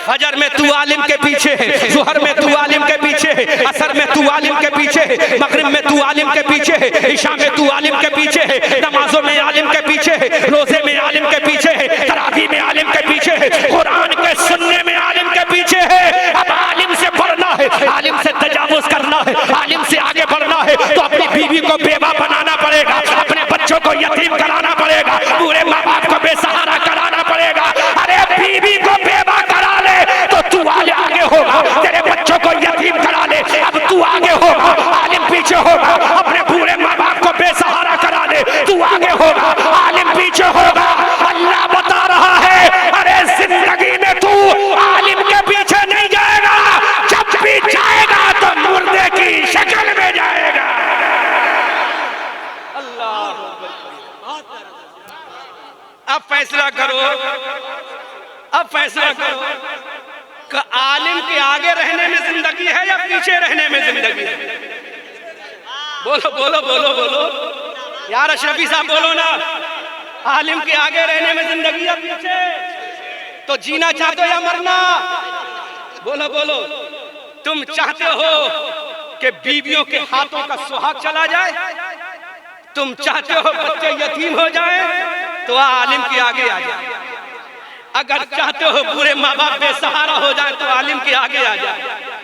फजर में तू आलिम के पीछे है, ज़ुहर में तू आलिम के पीछे है, असर में तू आलिम के पीछे है, मगरिब में तू आलिम के पीछे है, इशा में तू आलिम के पीछे है, नमाजों में आलिम के पीछे है, रोजे में आलिम के पीछे है, तरावी में आलिम के पीछे है, कुरान के सुनने में आलिम के पीछे है। अब आलिम से बढ़ना है, आलिम से तजावुज़ करना है, आलिम से आगे बढ़ना है तो अपनी बीवी को बेवा बनाना पड़ेगा, अपने बच्चों को यतीम कराना पड़ेगा, पूरे माँ बाप को बेसहारा कराना पड़ेगा। अरे बीवी को बेवा करा ले तो तू आगे होगा, तेरे बच्चों को यतीम करा ले अब तू आगे होगा, आलिम पीछे होगा, अपने पूरे माँ बाप को बेसहारा करा ले तू आगे होगा, आलिम पीछे होगा। अल्लाह बता रहा है, अरे जिंदगी में तू आलिम के पीछे नहीं जाएगा, जब भी जाएगा तो मुर्दे की शक्ल में जाएगा। अल्लाह, अब फैसला करो, अब फैसला करो कि आलिम के आगे रहने में जिंदगी है या पीछे रहने में जिंदगी है। बोलो बोलो बोलो बोलो यार, अशरफी साहब बोलो ना, आलिम के आगे रहने में जिंदगी या पीछे। तो जीना चाहते हो या मरना, बोलो बोलो। तुम चाहते हो कि बीवियों के हाथों का सुहाग चला जाए, तुम चाहते हो बच्चे यतीम हो जाए तो आलिम के आगे आ जाए। अगर चाहते हो पूरे माँ बाप बेसहारा हो जाए तो आलिम के आगे आ जाए।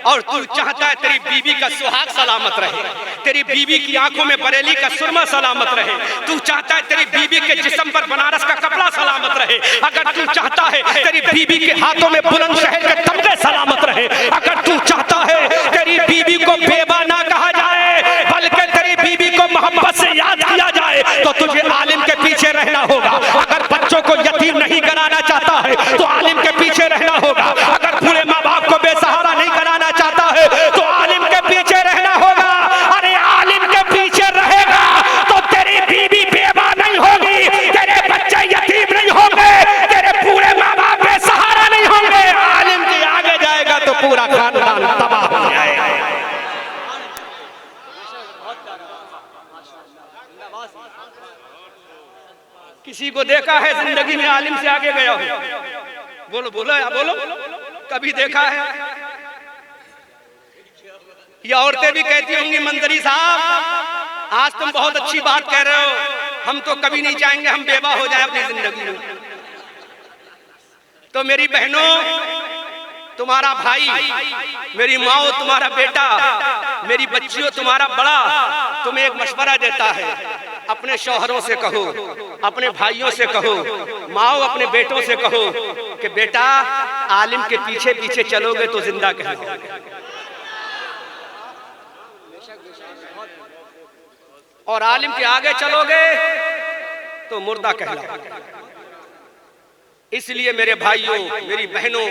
और तू चाहता है तेरी बीवी का सुहाग सलामत रहे, तेरी बीवी की आंखों में बरेली का सुरमा सलामत रहे, तू चाहता है तेरी बीवी के जिस्म पर बनारस का कपड़ा सलामत रहे, अगर तू चाहता है तेरी बीवी के हाथों में बुलंदशहर के तमगे सलामत रहे, अगर तू चाहता है तेरी बीवी को बेवा ना कहा जाए बल्कि तेरी बीवी को मोहब्बत से याद किया जाए तो तुझे आलिम के पीछे रहना होगा। अगर बच्चों को यतीम नहीं कराना चाहता है तो आलिम के पीछे रहना होगा। अगर पूरे माँ बाप को बेसहारा नहीं कराना चाहता है तो आलिम के पीछे रहना होगा। अरे आलिम के पीछे रहेगा तो तेरी बीवी बेवा नहीं होगी, तेरे बच्चे यतीम नहीं होंगे, तेरे पूरे माँ बाप बेसहारा नहीं होंगे। आलिम के आगे जाएगा तो पूरा खानदान तबाह हो जाएगा। किसी को देखा है जिंदगी में आलिम से आगे गया हो? बोलो बोलो या बोलो, कभी देखा है? ये औरतें भी कहती होंगी मंजरी साहब आज तुम बहुत अच्छी बात कह रहे हो, हम तो कभी नहीं चाहेंगे हम बेवा हो जाए अपनी जिंदगी में। तो मेरी बहनों, तुम्हारा भाई, मेरी माँ तुम्हारा बेटा, मेरी बच्चियों तुम्हारा बड़ा तुम्हें एक मशवरा देता है, अपने शौहरों से कहो, अपने भाइयों से कहो, माओ अपने बेटों से कहो कि बेटा आलिम के पीछे पीछे चलोगे तो जिंदा कहोगे और आलिम के आगे चलोगे तो मुर्दा कहलाओगे। इसलिए मेरे भाइयों, मेरी बहनों,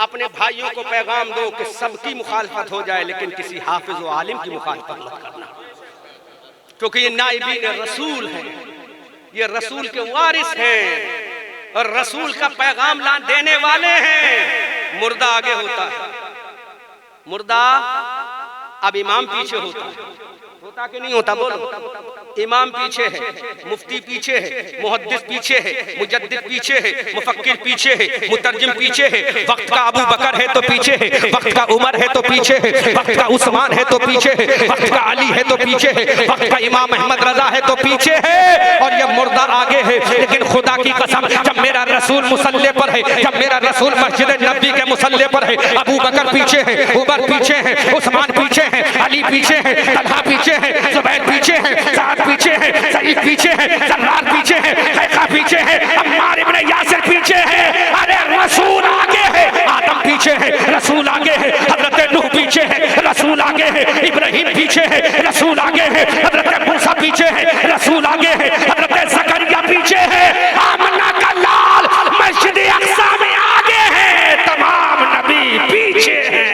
अपने भाइयों को पैगाम दो कि सबकी मुखालफत हो जाए लेकिन किसी हाफिज व आलिम की मुखालफत मत करना, क्योंकि ये नाइबीन रसूल हैं, ये रसूल के वारिस हैं और रसूल का पैगाम देने वाले हैं। मुर्दा आगे होता है, मुर्दा अब इमाम पीछे होता कि नहीं होता? बोलो। इमाम पीछे है, मुफ्ती पीछे है, मुहद्दिस पीछे है, मुजद्दिद पीछे है, मुफक्किर पीछे है, मुतर्जिम पीछे है, वक्त का अबू बकर है तो पीछे है, वक्त का उमर है तो पीछे है, वक्त का उस्मान है तो पीछे है, वक्त का अली है तो पीछे है, वक्त का इमाम अहमद रजा है तो पीछे है और ये मुर्दा आगे है। लेकिन खुदा की कसम, जब मेरा रसूल मुसल्ले पर है, जब मेरा रसूल मस्जिद नबी के मुसल्ले पर है, अबू बकर पीछे है, उमर पीछे है, उस्मान पीछे है, अली पीछे है, तलहा पीछे है, जुबैर पीछे है, साद पीछे है, सईद पीछे है, सल्लार पीछे है, हैका पीछे है, अम्मार इब्न यासिर पीछे है। अरे रसूल आगे है, आदम पीछे है, रसूल आगे है, हजरत नूह पीछे है, रसूल आगे है, इब्राहिम पीछे है, रसूल आगे है, हजरत मूसा पीछे है, रसूल आगे है, हजरत ज़करिया पीछे है, आमना का लाल मस्जिद अक्सा में आगे है, तमाम नबी पीछे है।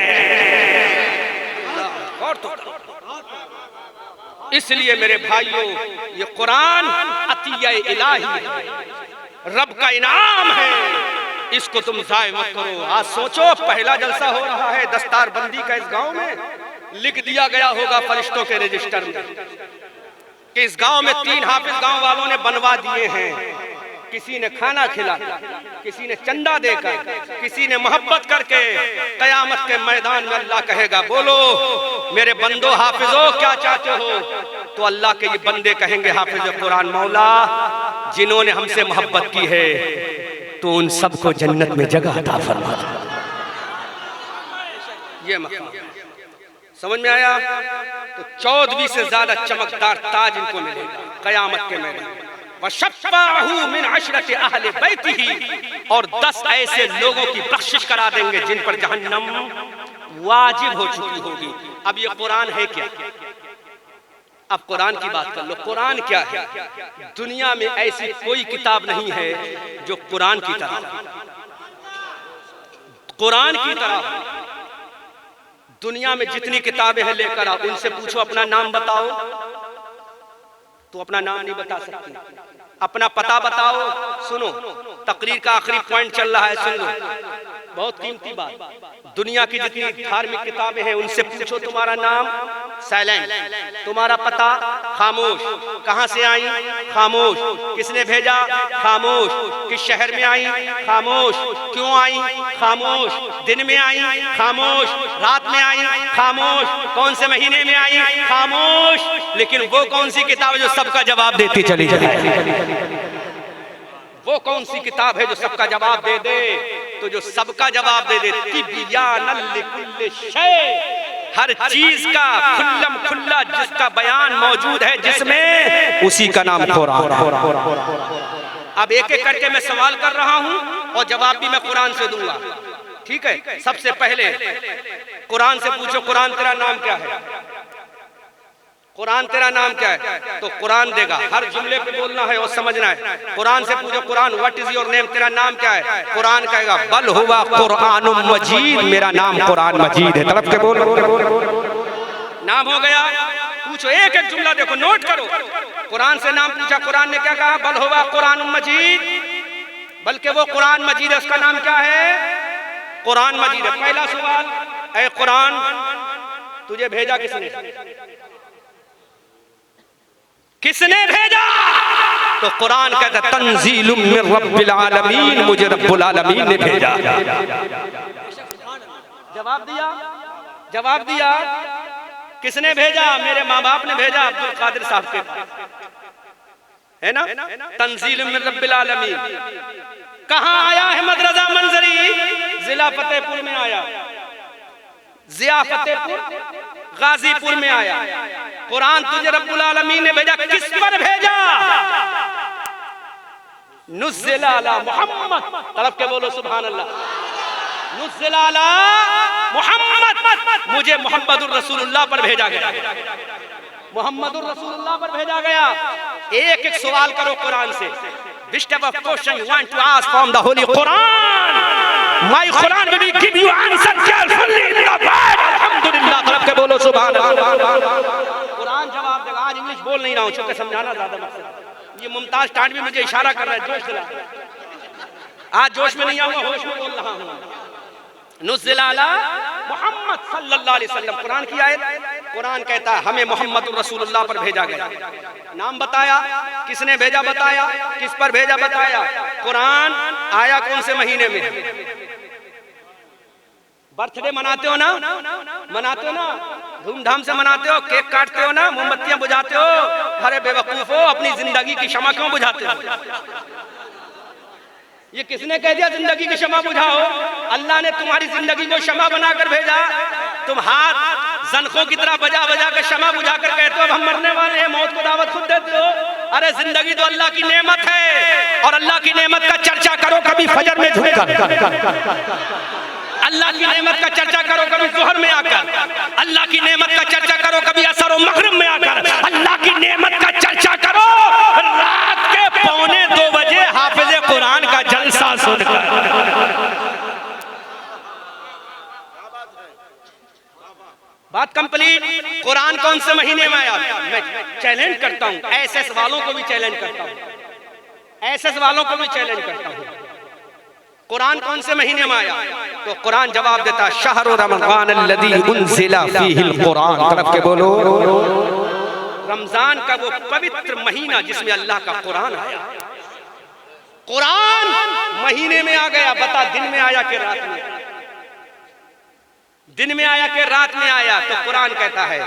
इसलिए मेरे भाइयों, ये कुरान अतिया इलाही है, रब का इनाम है, इसको तुम जाय मत करो। आज सोचो पहला जलसा हो रहा है दस्तार बंदी का इस गांव में, लिख दिया गया होगा फरिश्तों के रजिस्टर में कि इस गांव में 3 हाफिज गांव वालों ने बनवा दिए हैं। किसी ने खाना खिला, किसी ने चंदा देकर, किसी ने मोहब्बत करके। कयामत के मैदान में अल्लाह कहेगा, बोलो मेरे बंदो हाफिजो क्या चाहते हो? तो अल्लाह के ये बंदे कहेंगे हाफिज कुरान, मौला जिन्होंने हमसे मोहब्बत की है तो उन सबको जन्नत में जगह अता फरमा। ये मकाम समझ में आया? तो 14 से ज्यादा चमकदार ताज इनको मिलेगा कयामत के मैदान। वशफ़अहू मिन अशरति अहले बैतिही, और 10 ऐसे लोगों की बख्शिश करा देंगे जिन पर जहन्नम वाजिब हो चुकी होगी। अब ये कुरान है क्या? अब कुरान की बात कर लो। कुरान क्या है? दुनिया में ऐसी कोई किताब नहीं है जो कुरान की तरह, कुरान की तरह। दुनिया में जितनी किताबें हैं लेकर आओ, उनसे पूछो अपना नाम बताओ तो अपना नाम नहीं बता सकती। अपना पता बताओ। सुनो, तकरीर का आखिरी पॉइंट चल रहा है, सुन लो, बहुत कीमती बात। दुनिया की जितनी धार्मिक किताबें हैं उनसे पूछो तुम्हारा नाम, साइलेंट। तुम्हारा पता, खामोश। कहां से आई, खामोश। किसने भेजा, खामोश। किस शहर में आई, खामोश। क्यों आई, खामोश। दिन में आई, खामोश। रात में आई, खामोश। कौन से महीने में आई, खामोश। लेकिन वो कौन सी किताब है जो सबका जवाब देती चली जाए? वो कौन सी किताब है जो सबका जवाब दे दे? तो जो सबका जवाब दे दे, तिब्यानल लिकुल्लि शै, हर चीज का खुल्लम खुल्ला जिसका बयान मौजूद है जिसमें, उसी का नाम कुरान। अब एक एक करके मैं सवाल कर रहा हूं और जवाब भी मैं कुरान से दूंगा, ठीक है? सबसे पहले कुरान से पूछो, कुरान तेरा नाम क्या है? कुरान तेरा नाम क्या है? तो कुरान देगा। हर जुमले पे बोलना है और समझना है। कुरान से पूछो, Quran what is your name, तेरा नाम क्या है? कुरान कहेगा बल हुवा कुरानुम मजीद, मेरा नाम कुरान मजीद है। तरफ के बोल, नाम हो गया। पूछो एक एक जुमला, देखो नोट करो। कुरान से नाम पूछा, कुरान ने क्या कहा? बल हुवा कुरानुम मजीद, बल्कि वो कुरान मजीद है। उसका नाम क्या है? कुरान मजीद है। पहला सवाल, ऐ कुरान तुझे भेजा किसने? किसने भेजा? तो कुरान कहता तंजीलुम मिन रब्बिल आलमीन, मुझे रब्बुल आलमीन ने भेजा। जवाब दिया। जवाब दिया, किसने भेजा? मेरे माँ बाप ने भेजा, अब्दुल कादिर साहब के पास, है ना? तंजील मिन रब्बिल आलमीन। कहाँ आया अहमद रजा मंजरी? जिला फतेहपुर में आया, जिया फतेहपुर गाजीपुर में आया। कुरान तुझे रब्बुल आलमीन ने भेजा, किस पर भेजा? नुज़्ज़िला अला मुहम्मद, तड़प के बोलो सुभान अल्लाह। नुज़्ज़िला अला मुहम्मद, मुझे मोहम्मदुर रसूलुल्लाह पर भेजा गया, मोहम्मदुर रसूलुल्लाह पर भेजा गया। एक एक सवाल करो कुरान से। Which type of question you want to ask from the Holy Quran? My Quran will give you answer carefully in the Bible. अल्हम्दुलिल्लाह, तड़प के बोलो सुभान अल्लाह। कुरान जवाब देगा। आज इंग्लिश बोल नहीं रहा हूँ, चूंकि समझाना ज्यादा मकसद। ये मुमताज टांड भी मुझे इशारा कर रहा है, जोश दिला। आज जोश में नहीं आऊंगा, होश में बोल रहा हूँ। नुज़्ज़िला अला मुहम्मद सल्लल्लाहु अलैहि वसल्लम, कुरान की आयत। कुरान कहता है हमें मोहम्मद रसूलुल्लाह पर भेजा गया। नाम बताया, किसने भेजा बताया, किस पर भेजा बताया। कुरान आया कौन से महीने में? बर्थडे मनाते हो ना, मनाते हो ना, धूमधाम से मनाते हो, केक काटते हो ना, मोमबत्तियां बुझाते हो। अरे बेवकूफ हो, अपनी जिंदगी की शमा क्यों बुझाते हो? ये किसने कह दिया जिंदगी की शमा बुझाओ? अल्लाह ने तुम्हारी जिंदगी को शमा बनाकर भेजा। तुम हाथ जनखों की तरह बजा बजा कर शमा बुझाकर कहते हो अब हम मरने वाले हैं, मौत को दावत खुद देते हो। अरे जिंदगी तो अल्लाह की नेमत है, और अल्लाह की नेमत का चर्चा करो कभी फजर में झुककर, अल्लाह की नेमत का चर्चा करो कभी ज़ोहर में आकर, अल्लाह की नेमत का चर्चा करो कभी असर और मगरिब में आकर, अल्लाह की नेमत का चर्चा करो रात के 1:45 बजे हाफिज़ कुरान का जलसा सुनकर। बात कंप्लीट। कुरान कौन से महीने में आया? मैं चैलेंज करता हूं, एसएस वालों को भी चैलेंज करता हूं, एसएस वालों को भी चैलेंज करता हूं। कुरान कौन से महीने में आया? तो कुरान जवाब देता शहरु रमज़ान अल्लज़ी उन्ज़िला फ़ीहिल कुरान, तरफ के बोलो। रमजान का वो पवित्र महीना जिसमें अल्लाह का कुरान आया। कुरान महीने में आ गया, बता दिन में आया कि रात में? दिन में आया कि रात में आया? तो कुरान कहता है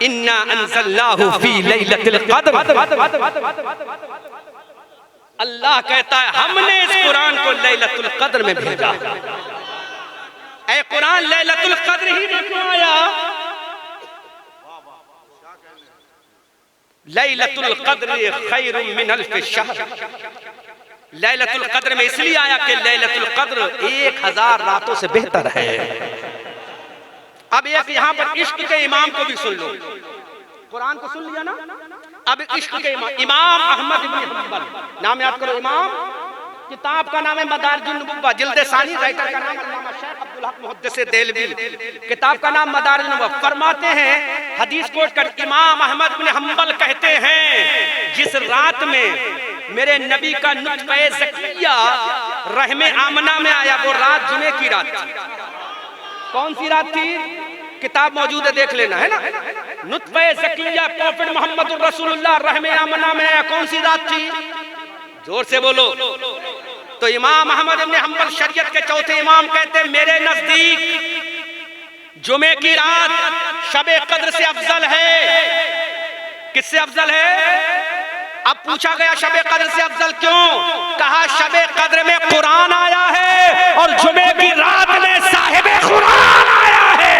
इन्ना अंज़लनाहु फ़ी लैलतिल क़द्र। अल्लाह कहता है हमने इस कुरान को लैलतुल क़द्र में भेजा। ऐ कुरान लैलतुल क़द्र ही में क्यों आया? लैलतुल क़द्र खैरुम मिन अल्फ शहर। लैलतुल क़द्र में इसलिए आया कि लैलतुल क़द्र 1000 रातों से बेहतर है। अब एक यहाँ पर इश्क के इमाम को भी सुन लो। कुरान को सुन लिया ना, अब इश्क के इमाम अहमद इब्न हंबल, नाम याद करो इमाम। किताब का नाम है मदारिजुन नबुव्वा, जिल्द सानी, राइटर का नाम अल्लामा शेख अब्दुल हक मुहद्दिस देलवी, किताब का नाम मदारिजुन नबुव्वा। फरमाते हैं हदीस कोट कर इमाम अहमद इब्न हंबल कहते हैं जिस रात में मेरे नबी का नुत्फ़े ज़किया रहमे आमना में आया वो रात जुमे की रात थी। कौन सी रात थी? किताब मौजूद है, देख लेना, है ना। नुत्फ़े ज़किया प्रॉफिट मोहम्मद रसूलुल्लाह रहमे आमना में आया। कौन सी रात थी? जोर से बोलो। तो इमाम अहमद इब्न हंबल शरीयत के चौथे इमाम कहते मेरे नजदीक जुमे की रात शबे कद्र से अफजल है। किससे अफजल है? अब पूछा गया शबे कद्र से अफजल क्यों? कहा शबे कद्र में कुरान आया है और जुमे की रात में साहिबे कुरान आया है।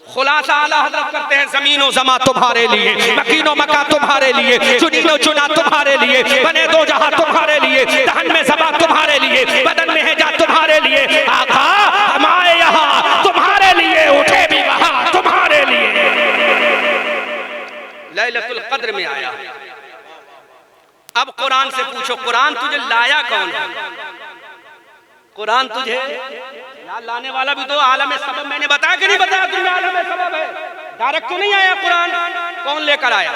खुलासा आला हज़रत करते हैं ज़मीनो ज़मा तुम्हारे लिए, मकीनो मका तुम्हारे लिए, चुनीनो चुना तुम्हारे लिए, बने दो जहां तुम्हारे लिए, दहन में ज़बा तुम्हारे लिए, बदन में है जा तुम्हारे लिए। आका हमारे यहाँ तुम्हारे लिए, उठे भी वहां तुम्हारे लिए। लैलतुल क़द्र में आया। अब कुरान से पूछो कुरान तुझे लाया कौन है? कुरान तुझे लाने वाला भी तो आलम सबब। मैंने बताया कि नहीं बताया तुम्हें? आलम सबब है, डायरेक्ट तो नहीं आया कुरान। कौन लेकर आया?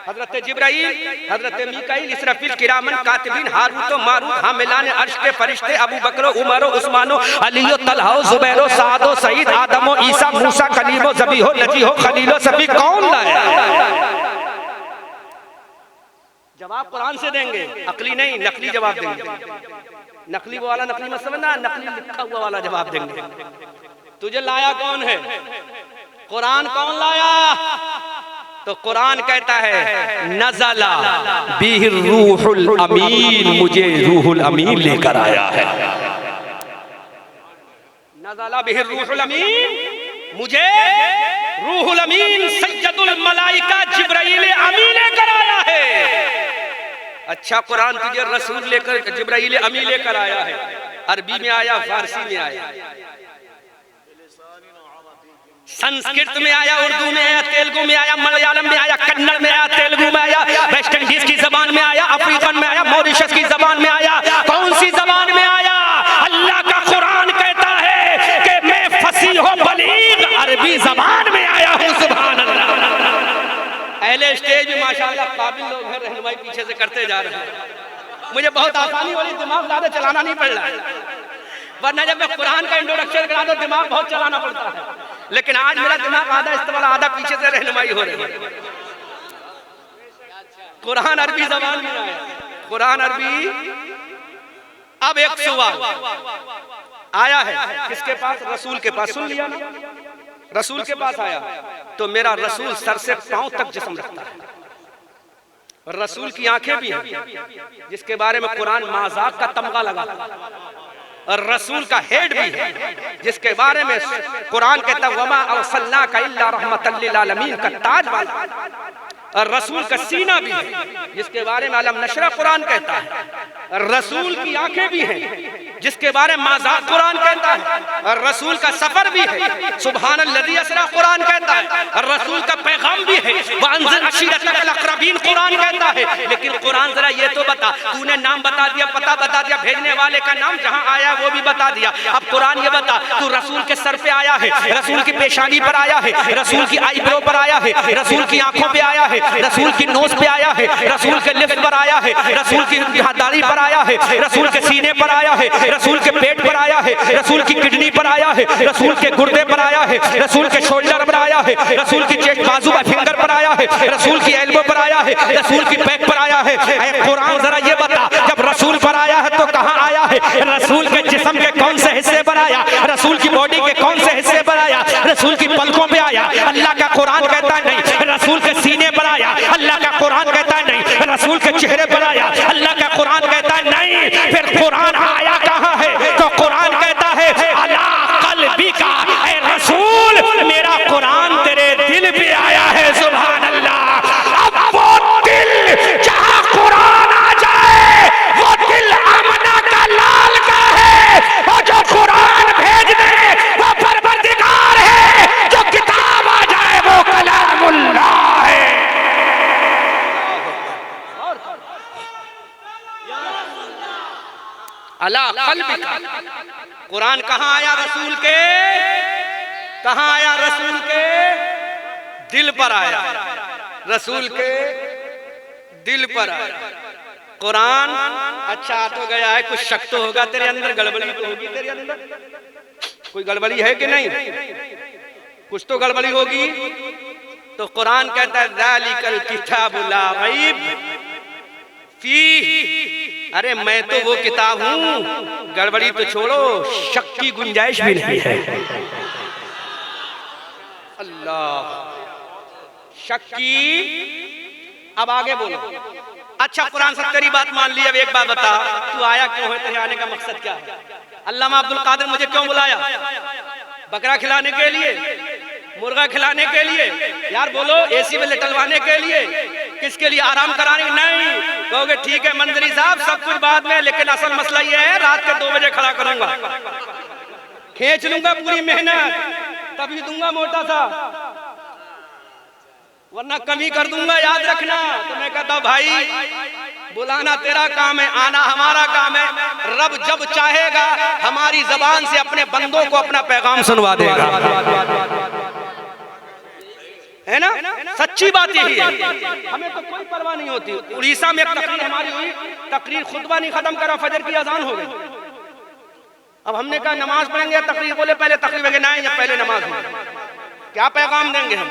हजरत जिब्राइल, हजरत मीकाईल, इसराफिल, किरामन कातिबीन, हारूत व मारूत, हामिलान अर्श के फरिश्ते, अबू बकर, उमर, उस्मान, अली, तलहा, जुबैर, साद, सईद, आदम, ईसा, मूसा, कलीम, ज़बीह, नजीह, खलील, सफी। कौन लाया? जवाब कुरान से देंगे, अकली नहीं, नकली जवाब देंगे। नकली वो वाला नकली मत समझना, नकली लिखा हुआ वाला जवाब देंगे। तुझे लाया कौन है? कुरान कौन लाया? तो कुरान कहता है नज़ला बिहिर रूहुल अमीन, मुझे रूहुल अमीन लेकर आया है। नज़ला बिहिर रूहुल अमीन, मुझे रूहुल अमीन सैयदुल मलाइका जिब्राइल अमीन लेकर आया है। अच्छा, कुरान तुझे रसूल लेकर जिब्राइल अमीन लेकर आया है। अरबी में आया, फारसी में आया, संस्कृत में आया, उर्दू में आया, तेलुगु में आया, मलयालम में आया, कन्नड़ में आया, तेलुगु में आया, वेस्ट इंडीज की जबान में आया, अफ्रीकन में आया, मॉरिशस की जबान में आया। कौन सी जबान में आया? अल्लाह का कुरान कहता है कि मैं फसीह व बलीग अरबी जबान में आया हूँ। सुभान अल्लाह। अहले स्टेज में माशाअल्लाह काबिल लोग हैं, रहनुमाई पीछे से करते जा रहे हैं। मुझे बहुत आसानी वाली, दिमाग ज्यादा चलाना नहीं पड़ रहा है, वरना जब मैं कुरान का इंट्रोडक्शन करा तो दिमाग बहुत चलाना पड़ता है। लेकिन आज मेरा दिमाग आधा इस्तेमाल, आधा पीछे से रहनुमाई हो रही है। कुरान अरबी जबान में आया, कुरान अरबी। अब एक सवाल आया है, किसके पास? रसूल के पास। सुन लिया ना, रसूल के पास आया। तो मेरा रसूल सर से पांव तक जिस्म रखता है। रसूल की आंखें भी हैं, जिसके बारे में कुरान मजाक का तमगा लगा। और रसूल का हेड भी है, जिसके बारे में कुरान कहता है वमा अरसलनाका इल्ला रहमतल लिल आलमीन का ताज वाला। और रसूल का सीना भी है, जिसके बारे में अलम नशरा कुरान कहता है। रसूल की आंखें भी हैं, जिसके बारे में मज़ाक कुरान कहता है। और रसूल का सफर भी है, सुब्हानल्लज़ी असरा कुरान कहता है। और रसूल का पैगाम भी है, वअंज़िर अशीरतकल अक़रबीन कुरान कहता है। लेकिन कुरान जरा ये तो बता, तूने नाम बता दिया, पता बता दिया, भेजने वाले का नाम जहां आया वो भी बता दिया। अब कुरान ये बता, तू रसूल के सर पे आया है, रसूल की पेशानी पर आया है, रसूल की आईब्रो पर आया है, रसूल की आंखों पे आया है, रसूल की नोज पे आया है, रसूल के लिप्स पर आया है, रसूल की दाढ़ी पर आया है, रसूल के सीने पर आया है, रसूल के पेट पर आया है, रसूल की किडनी पर आया है, रसूल के गुर्दे पर आया है, रसूल के शोल्डर पर आया है, रसूल की चेस्ट बाजू पर फिंगर पर आया है, रसूल की एल्बो पर आया है, रसूल की बैक पर आया है। ऐ कुरान जरा ये बता, जब रसूल पर आया है तो कहां आया है? रसूल के जिस्म के कौन से हिस्से पर आया? रसूल की बॉडी के कौन से हिस्से पर आया? रसूल की पलकों पे आया? अल्लाह का कुरान कहता नहीं। रसूल के सीने पर आया? अल्लाह का कुरान कहता नहीं। रसूल के चेहरे पर आया? अल्लाह का कुरान कहता नहीं। फिर कुरान आया कहां है? तो कुरान कहता है अला क़ल्बिका, ऐ रसूल मेरा कुरान तेरे दिल पे आया है। सुभान अल्लाह। अब वो दिल जहां कुरान आ जाए वो दिल अमना का लाल का है, और जो कुरान भेज दे वो परवरदिगार है, जो किताब आ जाए वो कलामुल्लाह है। अला क़ल्बिका, कुरान कहां आया? रसूल के, कहां आया? रसूल के दिल पर आया, रसूल के दिल पर आया कुरान। अच्छा आ तो गया है, कुछ शक तो होगा तेरे अंदर, गड़बड़ी तो होगी तेरे अंदर। कोई गड़बड़ी है कि नहीं? कुछ तो गड़बड़ी होगी। तो कुरान कहता है ज़ालिकल किताबु ला रैब फीह, अरे मैं तो वो किताब हूं, गड़बड़ी तो छोड़ो, शक की गुंजाइश भी नहीं है। अल्लाह, शक की। अब आगे बोलो। अच्छा कुरान सब तेरी बात मान ली, अब एक बात बता, तू आया क्यों है? तेरे आने का मकसद क्या है? अल्लामा अब्दुल कादिर मुझे क्यों बुलाया? बकरा खिलाने के लिए? मुर्गा खिलाने के लिए? यार बोलो, एसी में लिटलवाने के लिए? किसके लिए? आराम कराने? नहीं। कहोगे ठीक है मंजरी साहब, सब कुछ बाद में, लेकिन असल मसला ये है रात के 2 बजे खड़ा करूंगा, खींच लूंगा पूरी मेहनत, तभी दूंगा मोटा सा, वरना कमी कर दूंगा, याद रखना। तो मैं कहता भाई बुलाना तेरा काम है, आना हमारा काम है। रब जब चाहेगा हमारी जबान से अपने बंदों को अपना पैगाम सुनवा देगा, है ना? सच्ची बात यही है, हमें तो कोई परवाह नहीं होती। उड़ीसा में एक तकरीर हमारी हुई, तकरीर खुतबा नहीं खत्म करा, फजर की अजान हो गई। अब हमने कहा नमाज पढ़ेंगे या तकरीर? बोले पहले तकरीर में नहीं, या पहले नमाज में। क्या पैगाम देंगे हम?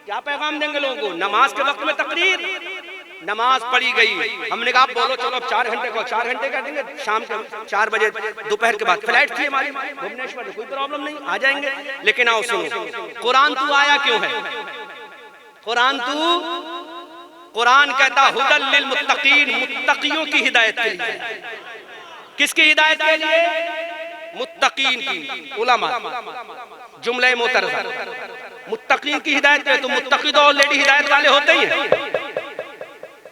क्या पैगाम देंगे लोगों को? नमाज के वक्त में तकरीर, नमाज पढ़ी गई, हमने कहा बोलो चलो अब 4 घंटे को, 4 घंटे कर देंगे, शाम के 4 बजे दोपहर के बाद फ्लाइट थी हमारी भुवनेश्वर में, कोई प्रॉब्लम नहीं, आ जाएंगे। लेकिन आओ सुनो, कुरान तू आया क्यों है? कुरान कहता हुदल लिल मुत्तकीन, मुत्तकियों की हिदायत के लिए। किसकी हिदायत के लिए? मुत्तकीन की, उलमा, जुमला मुतरज़ा, मुत्तकीन की हिदायत के। तो मुत्तकी तो ऑलरेडी हिदायत वाले होते ही हैं।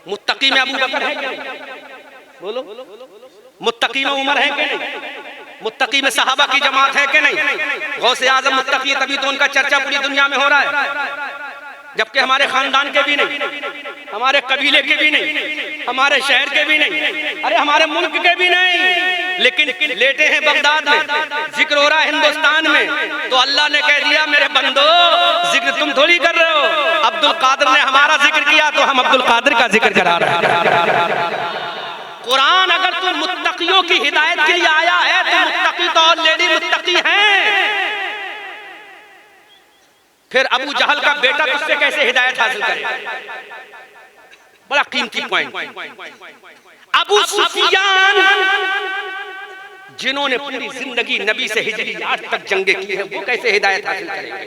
मुत्तकी में अबू बकर है क्या? बोलो, मुत्तकी में उमर है कि नहीं? मुत्तकी में सहाबा की जमात है कि नहीं? गौसे आजम मुत्तकी, तभी तो उनका चर्चा पूरी दुनिया में हो रहा है, जबकि हमारे खानदान के भी नहीं, हमारे कबीले के भी नहीं, हमारे शहर के भी नहीं, अरे हमारे मुल्क के भी नहीं, लेकिन लेटे हैं बगदाद में, जिक्र हो रहा है हिंदुस्तान में। तो अल्लाह ने कह दिया मेरे बंदो, जिक्र तुम थोड़ी कर रहे हो, अब्दुल कादिर ने हमारा जिक्र किया तो हम अब्दुल कादिर का जिक्र करा रहे हैं। कुरान अगर तुम मुत्तकियों की हिदायत के लिए आया है तो मुत्तकी तो ऑलरेडी मुत्तकी हैं। फिर अबू जहल का बेटा तुझसे कैसे हिदायत हासिल करे? बड़ा कीमती पॉइंट। अबू सुफियान, जिन्होंने पूरी जिंदगी नबी से हिजरी 8 तक जंगे की है, वो कैसे हिदायत हासिल करेंगे?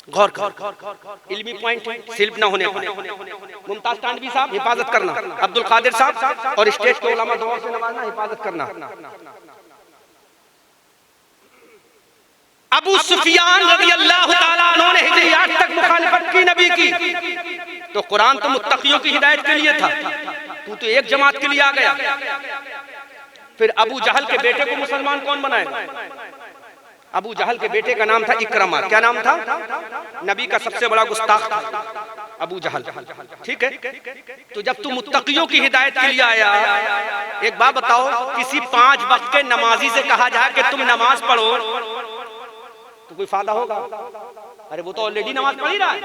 गौर कर, इल्मी पॉइंट है, सिर्फ ना होने पर। मुमताज टांडवी साहब हिफाजत करना, अब्दुल कादिर साहब और स्टेज के उलमा दुआ से नवाजना, हिफाजत करना। अबू सुफियान रज़ियल्लाहु ताला अन्हु ने हिजरी 8 तक मुखालिफत की नबी की, तो कुरान तो मुत्तकियों की हिदायत के लिए था, तू तो एक जमात के लिए आ गया। फिर अबू जहल के बेटे को मुसलमान कौन बनाएगा? अबू जहल के बेटे का नाम था इकरमा। क्या नाम था? नबी का सबसे बड़ा गुस्ताख था अबू जहल, ठीक है। तो जब तू मुत्तकियों की हिदायत के लिए आया, एक बात बताओ, किसी 5 वक्त के नमाजी से कहा जाए कि तुम नमाज पढ़ो तो कोई फायदा होगा? अरे वो तो ऑलरेडी नमाज पढ़ ही रहा है।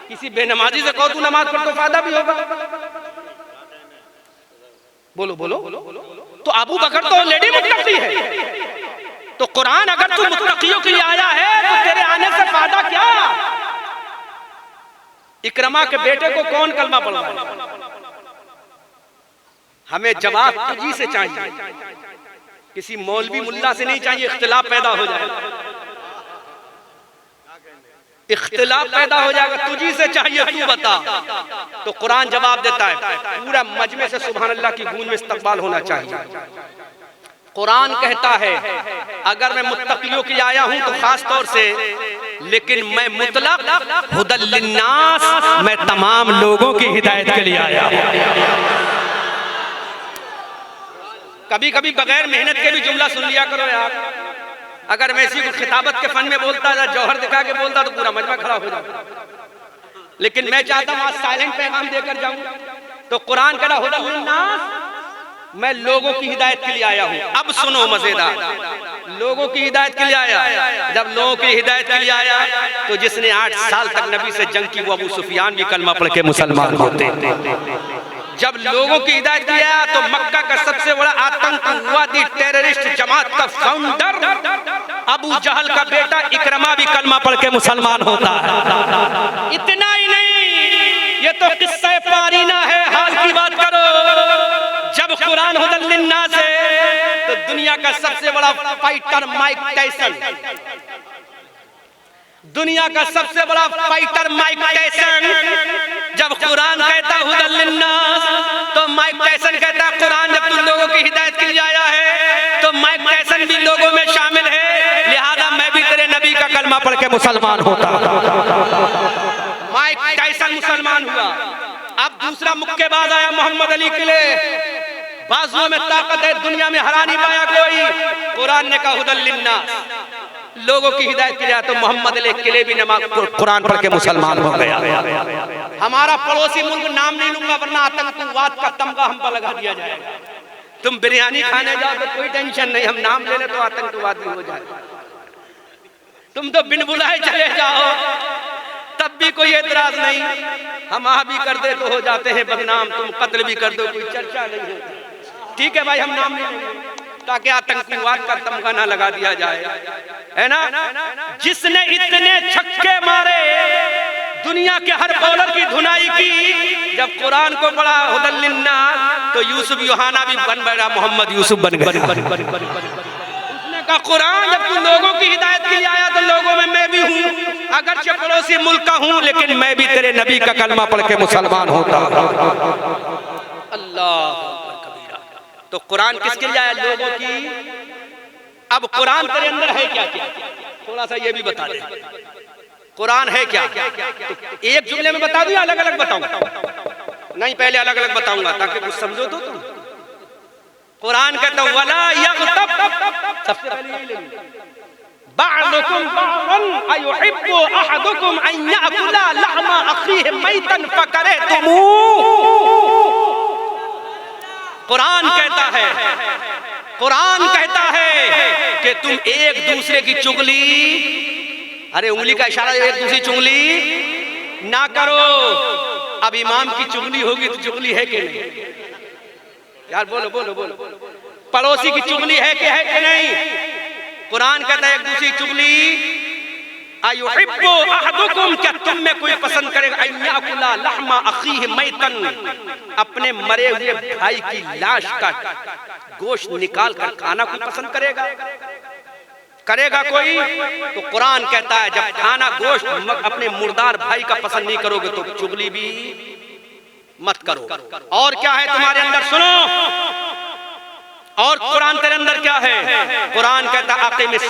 किसी बेनमाजी से कहो तू नमाज पढ़ तो फायदा भी होगा। बोलो बोलो। तो अबू बकर तो ऑलरेडी मुत्तकी है, तो कुरान अगर तू मुत्तकियों के लिए आया है तो तेरे आने से फायदा क्या? इकरमा के बेटे को कौन कलमा पढ़वाए? हमें जवाब तुझी से चाहिए, किसी मौलवी मुल्ला से नहीं चाहिए। इख्तिलाफ पैदा हो जाएगा, इख्तिलाफ पैदा हो जाएगा, तुझी से चाहिए, तू बता। तो कुरान जवाब देता है, पूरा मजमे से सुभान अल्लाह की गूंज में इस्तकबाल होना चाहिए। कुरान कहता है अगर मैं मुत्तकियों के लिए आया हूं तो खास तौर से, लेकिन मैं मुतलक हुदल लिन्नास, मैं तमाम लोगों की हिदायत के लिए आया हूं। कभी कभी बगैर मेहनत के भी जुमला सुन लिया करो यार। अगर मैं इसी को खिताबत के फन में बोलता था, जौहर दिखा के बोलता तो पूरा मजमा खड़ा हो जाता, लेकिन मैं चाहता हूं आज साइलेंट पैगाम देकर जाऊं। तो कुरान कह रहा हुदल लिन्नास, मैं लोगों की हिदायत के लिए आया हूं। अब सुनो मजेदार, लोगों की हिदायत के लिए आया। जब लोगों की हिदायत के लिए आया तो जिसने 8 साल तक नबी से जंग की वो अबू सुफियान भी कलमा पढ़ के मुसलमान होते। जब लोगों की हिदायत के लिए आया तो मक्का का सबसे बड़ा आतंकवादी टेररिस्ट जमात का फाउंडर अबू जहल का बेटा इकरमा भी कलमा पढ़ के मुसलमान होता है। इतना ही नहीं, ये तो किस्सा पारीना है, हाल की बात करो। जब कुरान हुदल लिन्नास है तो दुनिया का सबसे बड़ा फाइटर माइक टायसन, दुनिया का सबसे बड़ा फाइटर माइक टायसन, जब कुरान कहता हुदल लिन्नास तो माइक टायसन कहता कुरान जब तुम लोगों की हिदायत के लिए आया है तो माइक टायसन भी लोगों में शामिल है, लिहाजा मैं भी तेरे नबी का कलमा पढ़ के मुसलमान होता। माइक टायसन मुसलमान हुआ। अब दूसरा मुक्केबाज आया मोहम्मद अली किले, बाजुओं में ताकत है, दुनिया में हरा नहीं पाया कोई। कुरान ने कहा हुदल लिन्नास, लोगों की हिदायत किया तो मोहम्मद अली किले भी नमाज कुरान पढ़ के मुसलमान हो गया। हमारा पड़ोसी मुल्क, नाम नहीं लूंगा वरना आतंकवाद का तमगा हम पर लगा दिया जाएगा। तुम बिरयानी खाने जाओ तो कोई टेंशन नहीं, हम नाम ले ले तो आतंकवादी हो जाए। तुम तो बिन बुलाए चले जाओ तब भी कोई एतराज नहीं, हम आ भी कर दे तो हो जाते हैं बदनाम, तुम कत्ल भी कर दो कोई चर्चा नहीं होती। ठीक है भाई, हम नाम नहीं लेंगे ताकि आतंकवाद का तमगा ना लगा दिया जाए, है ना। जिसने इतने छक्के मारे, दुनिया के हर बॉलर की धुनाई की, जब कुरान को पढ़ा हुदल लिन्नास तो यूसुफ यूहाना भी बन गया, मोहम्मद यूसुफ बन गया। उसने कहा कुरान जब तू लोगों की हिदायत के लिए आया तो लोगों में मैं भी हूँ, अगरचे पड़ोसी मुल्क का हूँ लेकिन मैं भी तेरे नबी का कलमा पढ़ के मुसलमान होता। अल्लाह, तो कुरान किसके लिए आया? लोगों की। अब कुरान तेरे अंदर है क्या क्या? थोड़ा सा ये भी बता दे, कुरान है क्या? तो एक जुमले में बता दूं या अलग अलग बताऊं? नहीं, पहले अलग अलग बताऊंगा ताकि कुछ समझो तो तुम। कुरान कहता है वला यग़तब, सबसे पहले यही ले लो, बअदुकुम बअदन अयुहिब्बु अहदुकुम अन याकुला लहमा अखीहि मैतन फकरहतुमू। कुरान कहता है कि तुम एक दूसरे की चुगली, अरे उंगली का इशारा, एक दूसरी चुगली ना करो। अब इमाम की चुगली होगी तो चुगली है कि नहीं? यार बोलो बोलो बोलो। पड़ोसी की चुगली है कि नहीं? कुरान कहता है एक दूसरी चुगली। अयुहिब्बु अहदुकुम, क्या तुम में कोई पसंद करेगा अन याकुला लहमा अखीहि मैतन, अपने मरे हुए भाई की लाश का गोश्त निकाल कर खाना कोई पसंद करेगा कोई? तो कुरान कहता है जब खाना गोश्त अपने मुर्दार भाई का पसंद नहीं करोगे तो चुगली भी मत करो। और क्या है तुम्हारे अंदर सुनो, और कुरान तेरे अंदर क्या है? कुरान कहता है अक़ीमिस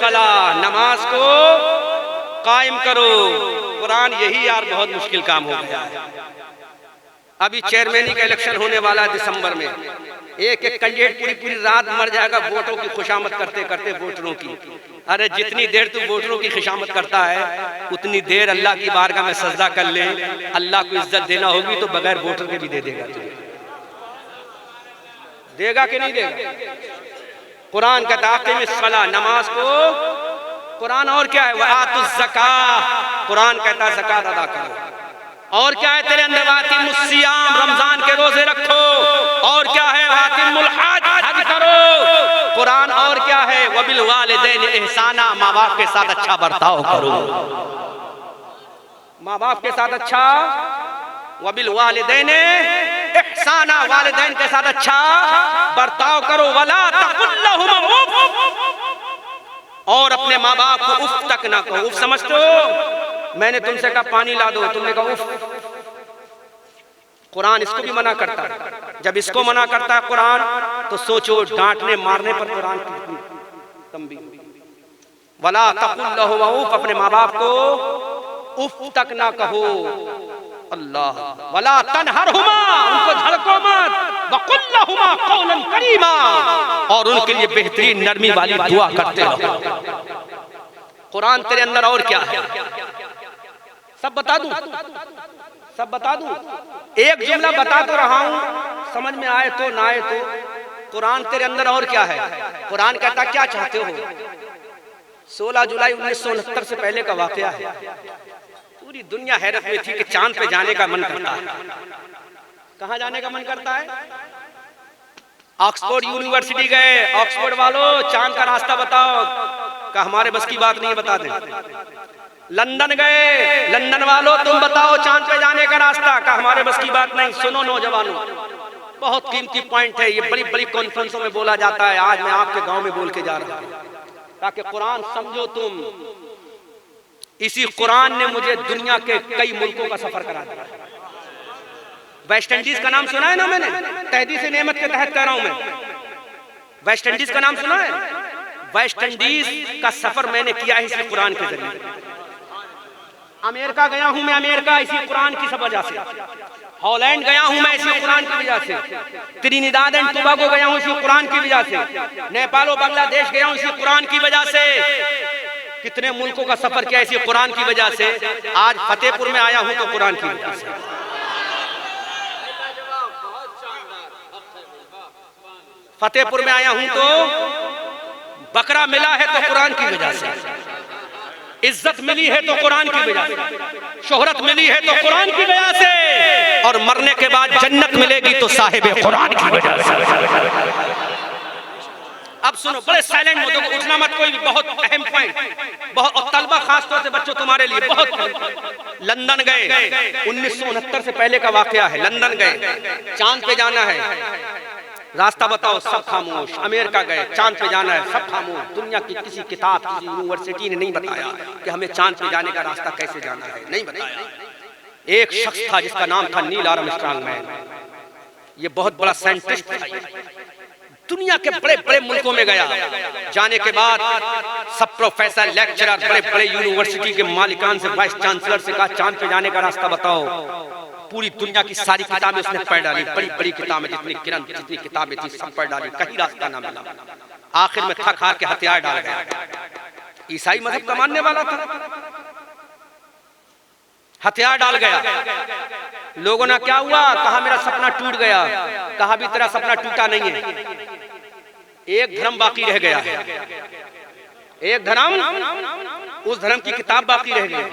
सलाह, नमाज को कायम करो। कुरान यही यार बहुत मुश्किल काम हो गया है। अभी चेयरमैनी का इलेक्शन होने वाला है दिसंबर में, एक कैंडिडेट पूरी रात मर जाएगा वोटों की खुशामद करते करते वोटरों की। अरे जितनी देर तू वोटरों की खुशामद करता है उतनी देर अल्लाह की बारगाह में सजदा कर ले, अल्लाह को इज्जत देना होगी तो बगैर वोटर के भी दे देगा तुझे। देगा कि नहीं देगा? कुरान कहता है अक़ीमिस सलाह, नमाज को। कुरान और क्या है? वआतुज़ ज़कात, कुरान कहता है ज़कात अदा करो। और क्या है तेरे अंदर? वातिमुस सियाम, रमजान के रोजे रखो। और क्या है? वातिमुल हज, हज करो। कुरान और क्या है? वबिल वालिदैन इहसाना, माँ बाप के साथ अच्छा बर्ताव करो। माँ बाप के साथ अच्छा, वबिल वालिदैन इहसाना, वालिदैन के साथ अच्छा बर्ताव करो। वला तकुल लहुमा उफ, और अपने माँ बाप को उफ तक ना कहो। उफ समझते हो? मैंने तुमसे कहा पानी ला दो, तुमने कहा उफ। कुरान इसको भी मना करता है। जब इसको मना करता है कुरान तो सोचो डांटने मारने पर कुरान कितनी तंबीह। वला तकुल लहुमा उफ, अपने माँ बाप को उफ तक ना कहो। अल्लाह, वला तनहरहुमा, उनको झड़को मत। वकुल लहुमा कौलन करीमा, और उनके लिए बेहतरीन नरमी वाली दुआ करते रहो। कुरान तेरे अंदर और क्या है? सब बता दूं? एक जुमला बता तो रहा हूं, समझ में आए तो ना आए तो। कुरान तेरे अंदर और क्या है? कुरान कहता क्या चाहते हो? 16 जुलाई 1969 से पहले का वाकया है। पूरी दुनिया हैरत में थी कि चांद पे जाने का मन करता है। कहां जाने का मन करता है? ऑक्सफोर्ड यूनिवर्सिटी गए, ऑक्सफोर्ड वालों चांद का रास्ता बताओ, का हमारे बस की बात नहीं है, बता दें। लंदन गए, लंदन वालों तुम बताओ चांद पे जाने का रास्ता, का हमारे बस की बात नहीं। सुनो नौजवानों, बहुत कीमती पॉइंट है ये, बड़ी बड़ी कॉन्फ्रेंसों में बोला जाता है। आज मैं आपके गांव में बोल के जा रहा हूं ताकि कुरान समझो तुम। इसी कुरान ने मुझे दुनिया के कई मुल्कों का सफर करा दिया। वेस्ट इंडीज का नाम सुना है ना मैंने? तहदीस नेमत के तहत कह रहा हूं मैं। वेस्ट इंडीज का नाम सुना है? वेस्ट इंडीज का सफर मैंने किया है इसी कुरान के जरिए। अमेरिका गया हूं मैं, अमेरिका इसी कुरान की वजह से। हॉलैंड गया हूं मैं इसी कुरान की वजह से। त्रिनिदाद एंड टोबैगो गया हूं इसी कुरान की वजह से। नेपाल और बांग्लादेश गया हूं इसी कुरान की वजह से। कितने मुल्कों का सफर किया इसी कुरान की वजह से। आज फतेहपुर में आया हूं तो कुरान की वजह से। फतेहपुर में आया हूं तो बकरा मिला है तो कुरान की वजह से, इज्जत मिली है तो कुरान की वजह से, शोहरत मिली है तो कुरान की वजह से, और मरने के बाद जन्नत मिलेगी तो साहिब कुरान की वजह से। अब सुनो, बड़े साइलेंट हो, देखो उठना मत कोई भी, बहुत अहम पॉइंट, बहुत, और तलबा खास तौर से बच्चों तुम्हारे लिए बहुत। लंदन गए, 1969 से पहले का वाकया है। लंदन गए, चांद पे जाना है, रास्ता बताओ, सब खामोश। अमेरिका गए, चांद पे जाना है, सब खामोश। दुनिया की किसी किताब, किसी यूनिवर्सिटी ने नहीं बताया कि हमें चांद पे जाने का रास्ता कैसे जाना है, नहीं बताया। एक शख्स था जिसका नाम था नील आर्मस्ट्रांग मैन। ये बहुत बड़ा साइंटिस्ट था, दुनिया के बड़े बड़े मुल्कों में गया। जाने के बाद सब प्रोफेसर, लेक्चरर, बड़े बड़े यूनिवर्सिटी के मालिकान से, वाइस चांसलर से कहा चांद पे जाने का रास्ता बताओ। पूरी दुनिया की सारी किताबें उसने पढ़ डाली, बड़ी बड़ी किताबें, जितनी ग्रंथ, जितनी किताबें थी सब पढ़ डाली, कहीं रास्ता ना मिला। आखिर में थक हार के हथियार डाल गया। ईसाई मजहब का मानने वाला था, हथियार डाल गया। लोगों ने क्या हुआ, कहा मेरा सपना टूट गया। कहा भी तेरा सपना टूटा नहीं है, एक धर्म बाकी रह गया है, एक धर्म, उस धर्म की किताब बाकी रह गई,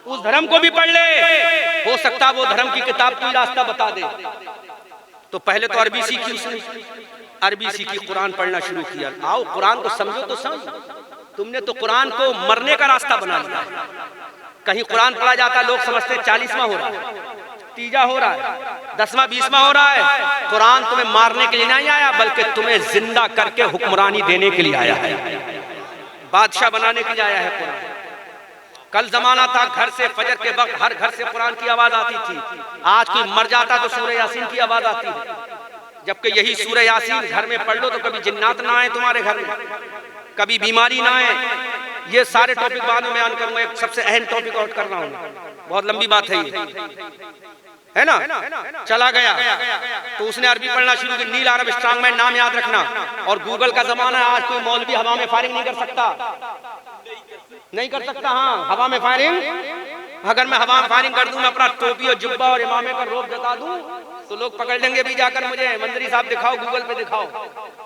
उस धर्म को भी पढ़ ले, हो सकता वो धर्म की किताब कोई रास्ता बता दे। तो पहले तो अरबी सीखी उसने, अरबी सीखी, कुरान पढ़ना शुरू किया। आओ कुरान को समझो तो समझो, तुमने तो कुरान को मरने का रास्ता बना लिया। कहीं कुरान पढ़ा जाता, लोग समझते 40वां हो रहा है, 30वां हो रहा है, 10वां 20वां हो रहा है। कुरान तुम्हें मारने के लिए नहीं आया, बल्कि तुम्हें जिंदा करके हुक्मरानी देने के लिए आया है, बादशाह बनाने के लिए आया है कुरान। कल जमाना था घर से फजर के वक्त हर घर से कुरान की आवाज आती थी। आज कोई मर जाता तो सूरह यासीन की आवाज आती है, जबकि यही सूरह यासीन घर में पढ़ लो तो कभी जिन्नात ना आए तुम्हारे घर में, कभी बीमारी ना आए। ये सारे टॉपिक बाद में बयान करूंगा, एक सबसे अहम टॉपिक आउट कर रहा हूं, बहुत लंबी बात है ये, है ना। चला गया तो उसने अरबी पढ़ना शुरू की। नील आर्मस्ट्रांग मैन नाम याद रखना। और गूगल का जमाना है, आज कोई मौलवी हवा में फायरिंग नहीं कर सकता, नहीं कर सकता। हाँ, हवा में फायरिंग, अगर मैं हवा में फायरिंग कर दूं, मैं अपना टोपी और जुब्बा और इमामे पर रोब जता दूं तो लोग पकड़ लेंगे भी जाकर मुझे, मंत्री साहब दिखाओ, गूगल पे दिखाओ।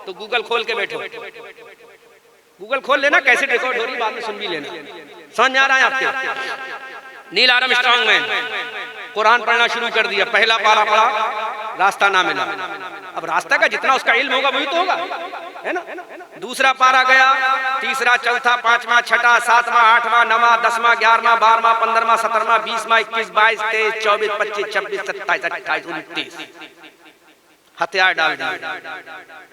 तो गूगल खोल के बैठो, गूगल खोल लेना, कैसे रिकॉर्ड हो रही बाद में सुन भी लेना। समझ में आ रहा है आपके? नील आर्मस्ट्रांग मैन कुरान पढ़ना शुरू कर दिया, पहला पारा पढ़ा, रास्ता ना मिला। अब रास्ता का जितना उसका इल्म होगा वही तो होगा, है ना। दूसरा पारा गया, तीसरा, चौथा, पांचवा, छठा, सातवां, आठवां, 9वां, 10वां, 11वां, 12वां, 15वां, 17वां, 20वां, 21, 22, 23, 24, 25, 26, 27, 28, 29 हथियार डाल दिए।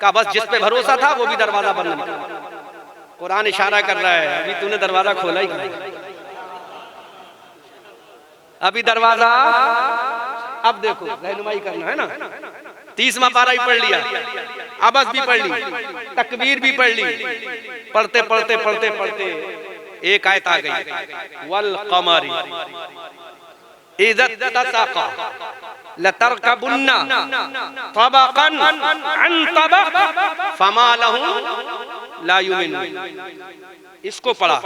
का बस जिस पे भरोसा था वो भी दरवाजा बंद नहीं। कुरान इशारा कर रहा है, अभी तूने दरवाजा खोला ही नहीं, अभी दरवाजा, अब देखो रहनुमाई करना है ना। 30वां पारा ही पढ़ लिया, अबस भी पढ़ ली, तकबीर भी पढ़ ली। पढ़ते पढ़ते पढ़ते पढ़ते एक आयत आ गई, वल कमरी इज़ा तसक़ा लतरकबुन्ना तबक़न अन तबक़ फमा लहुम ला युमिनून। इसको पढ़ा,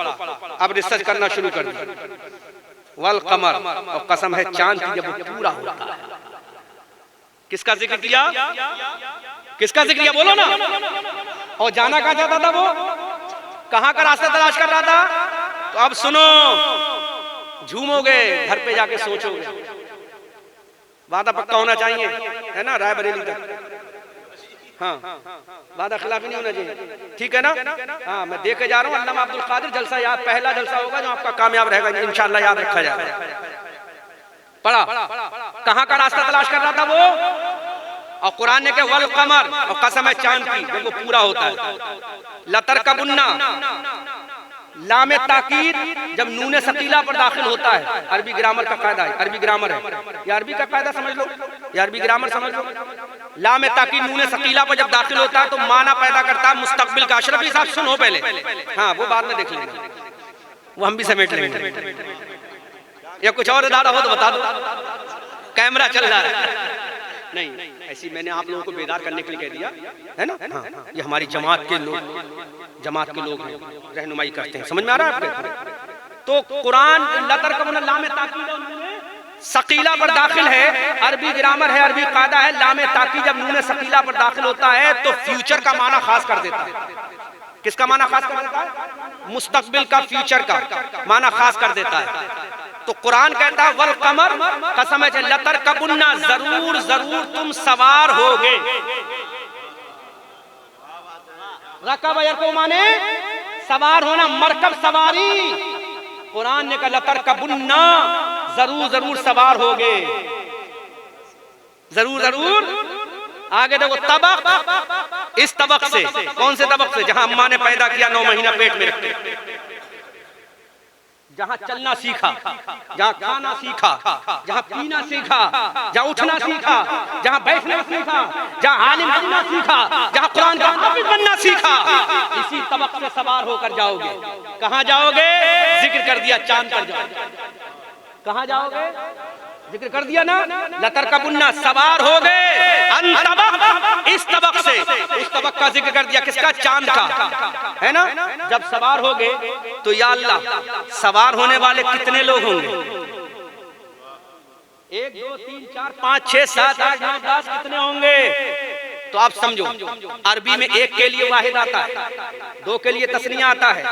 अब रिसर्च करना शुरू कर दिया। वल कमर, और कसम है चांद की जब वो पूरा होता है। किसका जिक्र किया, किसका जिक्र किया, बोलो ना। और जाना कहाँ चाहता था वो, कहाँ का रास्ता तलाश कर रहा था। तो अब सुनो, झूमोगे, घर पे जाके सोचोगे, वादा पक्का होना चाहिए, है ना, रायबरेली तक। हाँ, वादा खिलाफी नहीं होना चाहिए, ठीक है ना। हाँ, मैं देखे जा रहा हूँ, अल्लामा अब्दुल कादिर जलसा, याद, पहला जलसा होगा जो आपका कामयाब रहेगा इंशाअल्लाह, याद रखा जाएगा। पढ़ा, कहाँ का रास्ता तलाश कर रहा था वो। और कुरान ने कहा वल कमर, और कसम है चांद की जब वो पूरा होता है। लतरकबुन्ना, लामे ताकीद जब नूने सकीला पर दाखिल होता है, अरबी ग्रामर का कायदा है, अरबी ग्रामर है, ये अरबी का कायदा समझ लो, ये अरबी ग्रामर समझ लो। लामे ताकीद नूने सकीला पर जब दाखिल होता है तो माना पैदा करता है मुस्तकबिल का। अशरफी साहब सुनो पहले, हाँ वो बाद में देख लेंगे, वो हम भी समेट लेंगे। या कुछ और इरादा हो तो बता दो, कैमरा चल रहा है। नहीं, ऐसी मैंने आप लोगों को बेदार करने के लिए कह दिया, है ना। हाँ, ये हमारी जमात के लोग हैं, रहनुमाई करते हैं, समझ में आ रहा है आपके। तो कुरान लतरकबुन्ना लामे ताकीद सकीला पर दाखिल है, अरबी ग्रामर है, अरबी कायदा है। लामे ताकीद जब नूने सकीला पर दाखिल होता है तो फ्यूचर का माना खास कर देता है। किसका माना खास कर देता है, मुस्तकबिल का, फ्यूचर का माना खास कर देता है। तो कुरान कहता है वल कमर, कसम है लतरकबुन्ना, जरूर जरूर तुम सवार होगे। रकब यरकब माने सवार होना, मरकब सवारी। कुरान ने कहा लतरकबुन्ना, जरूर जरूर सवार होगे, जरूर जरूर। आगे देखो तबक, इस तबक से, कौन से तबक से? जहां अम्मा ने पैदा किया 9 महीना पेट में रखे, जहां चलना सीखा, जहां खाना सीखा, जहां पीना सीखा, जहां उठना सीखा, जहां बैठना सीखा, जहां आलिम बनना सीखा, जहां कुरान का हाफिज बनना सीखा, इसी तबक से सवार होकर जाओगे। कहां जाओगे? जिक्र कर दिया, चांद पर जाओगे। कहां जाओगे? जिक्र कर दिया ना, लतरकबुन्ना, सवार हो गए। अन तबक, इस तबक से, उस तबक का जिक्र कर दिया, किसका? चांद का, है ना। जब सवार हो गए तो या अल्लाह, सवार होने वाले कितने लोग होंगे? 1 2 3 4 5 6 7 8 9 10 कितने होंगे? तो आप समझो, अरबी में 1 के लिए वाहिद आता है, 2 के लिए तस्निया आता है,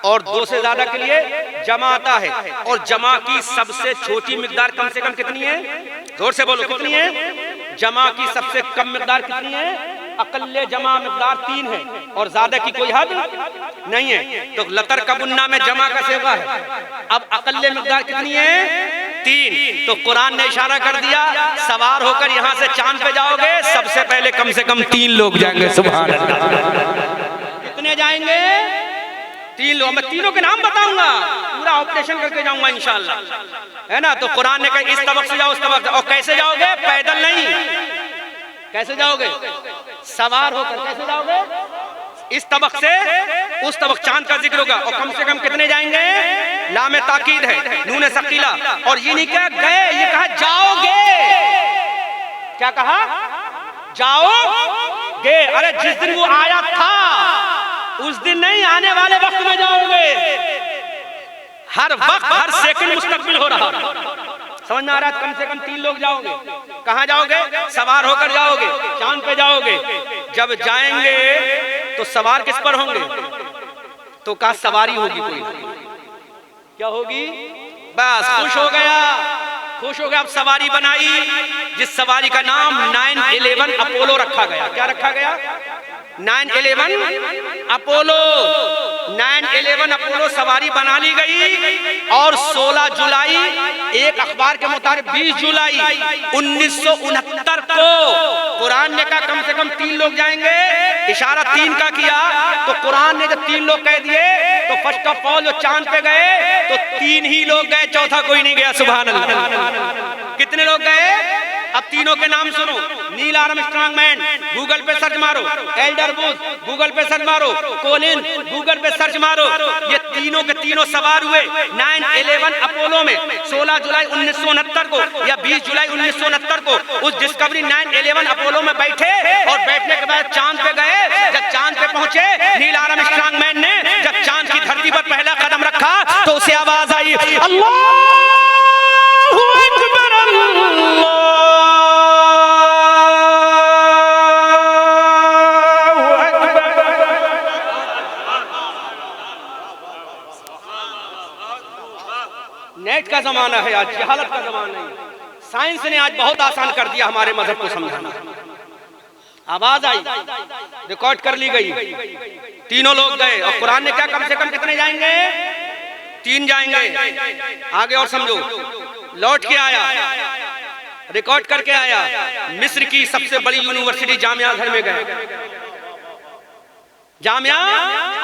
और 2 से ज्यादा के लिए जमा आता है। और जमा की सबसे छोटी मिकदार कम से कम कितनी है? जोर से बोलो, कितनी है? जमा की सबसे कम मिकदार कितनी है? अकल्ले जमा मिकदार 3 है, और ज्यादा की कोई हद नहीं है। तो लतरकबुन्ना में जमा का सेवा है। अब अकल्ले मिकदार कितनी है? 3। तो कुरान ने इशारा कर दिया, सवार होकर यहाँ से चांद पे जाओगे, सबसे पहले कम से कम 3 लोग जाएंगे। सुभान अल्लाह। कितने जाएंगे? 3 लोग। मैं तीनों के नाम बताऊंगा, पूरा ऑपरेशन करके जाऊंगा इंशाअल्लाह, है ना। तो कुरान ने कहा इस तबक से जाओ, उस तबक से। और कैसे जाओगे? पैदल नहीं। कैसे जाओगे? सवार होकर। कैसे जाओगे? इस तबक से उस तबक। चांद का जिक्र होगा, और कम से कम कितने जाएंगे? लाम ताकीद है, नून सकीला। और ये नहीं कहा गए, ये कहा जाओगे। क्या कहा? जाओगे। अरे जिस दिन वो आया था उस दिन नहीं, आने वाले वक्त में जाओगे। हर वक्त, हर सेकंड मुस्तकबिल हो रहा। समझ में आ रहा है? कम से कम 3 लोग जाओगे। कहां जाओगे? सवार होकर जाओगे, चांद पे जाओगे। जब जाएंगे तो सवार किस पर होंगे? तो कहा सवारी होगी कोई। क्या होगी? बस खुश हो गया, खुश हो गया। अब सवारी बनाई, जिस सवारी का नाम 911 अपोलो रखा गया। क्या रखा गया? 911 अपोलो। 911 अपोलो सवारी बना ली गई। और 16 जुलाई, एक अखबार के मुताबिक 20 जुलाई 1969 को कुरान ने कहा कम से कम 3 लोग जाएंगे। इशारा 3 का किया, तो कुरान ने जब 3 लोग कह दिए तो फर्स्ट ऑफ ऑल जो चांद पे गए तो 3 ही लोग गए, चौथा कोई नहीं गया। सुभान अल्लाह। कितने लोग गए? अब तीनों के नाम सुनो। नील आर्मस्ट्रांग मैन, गूगल पे सर्च मारो। एल्डर बुश, गूगल पे सर्च मारो। कोलिन, गूगल पे सर्च मारो। ये तीनों के तीनों सवार हुए 911 अपोलो में 16 जुलाई 1969 को या 20 जुलाई 1969 को उस डिस्कवरी 911 अपोलो में बैठे, और बैठने के बाद चांद पे गए। जब चांद पे पहुंचे, नील आर्मस्ट्रांग मैन ने जब चांद की धरती पर पहला कदम रखा तो उसे आवाज आई, अल्लाहु अकबर, अल्लाह। नेट का जमाना है आज, जहालत का जमाना है। साइंस ने आज बहुत आसान कर दिया हमारे मजहब को समझाना। आवाज आई, रिकॉर्ड कर ली गई, तीनों लोग गए। और कुरान ने क्या कम से कम कितने जाएंगे? 3 जाएंगे। आगे और समझो। लौट के आया, रिकॉर्ड करके आया। मिस्र की सबसे बड़ी यूनिवर्सिटी जामिया अजहर में गए। जामिया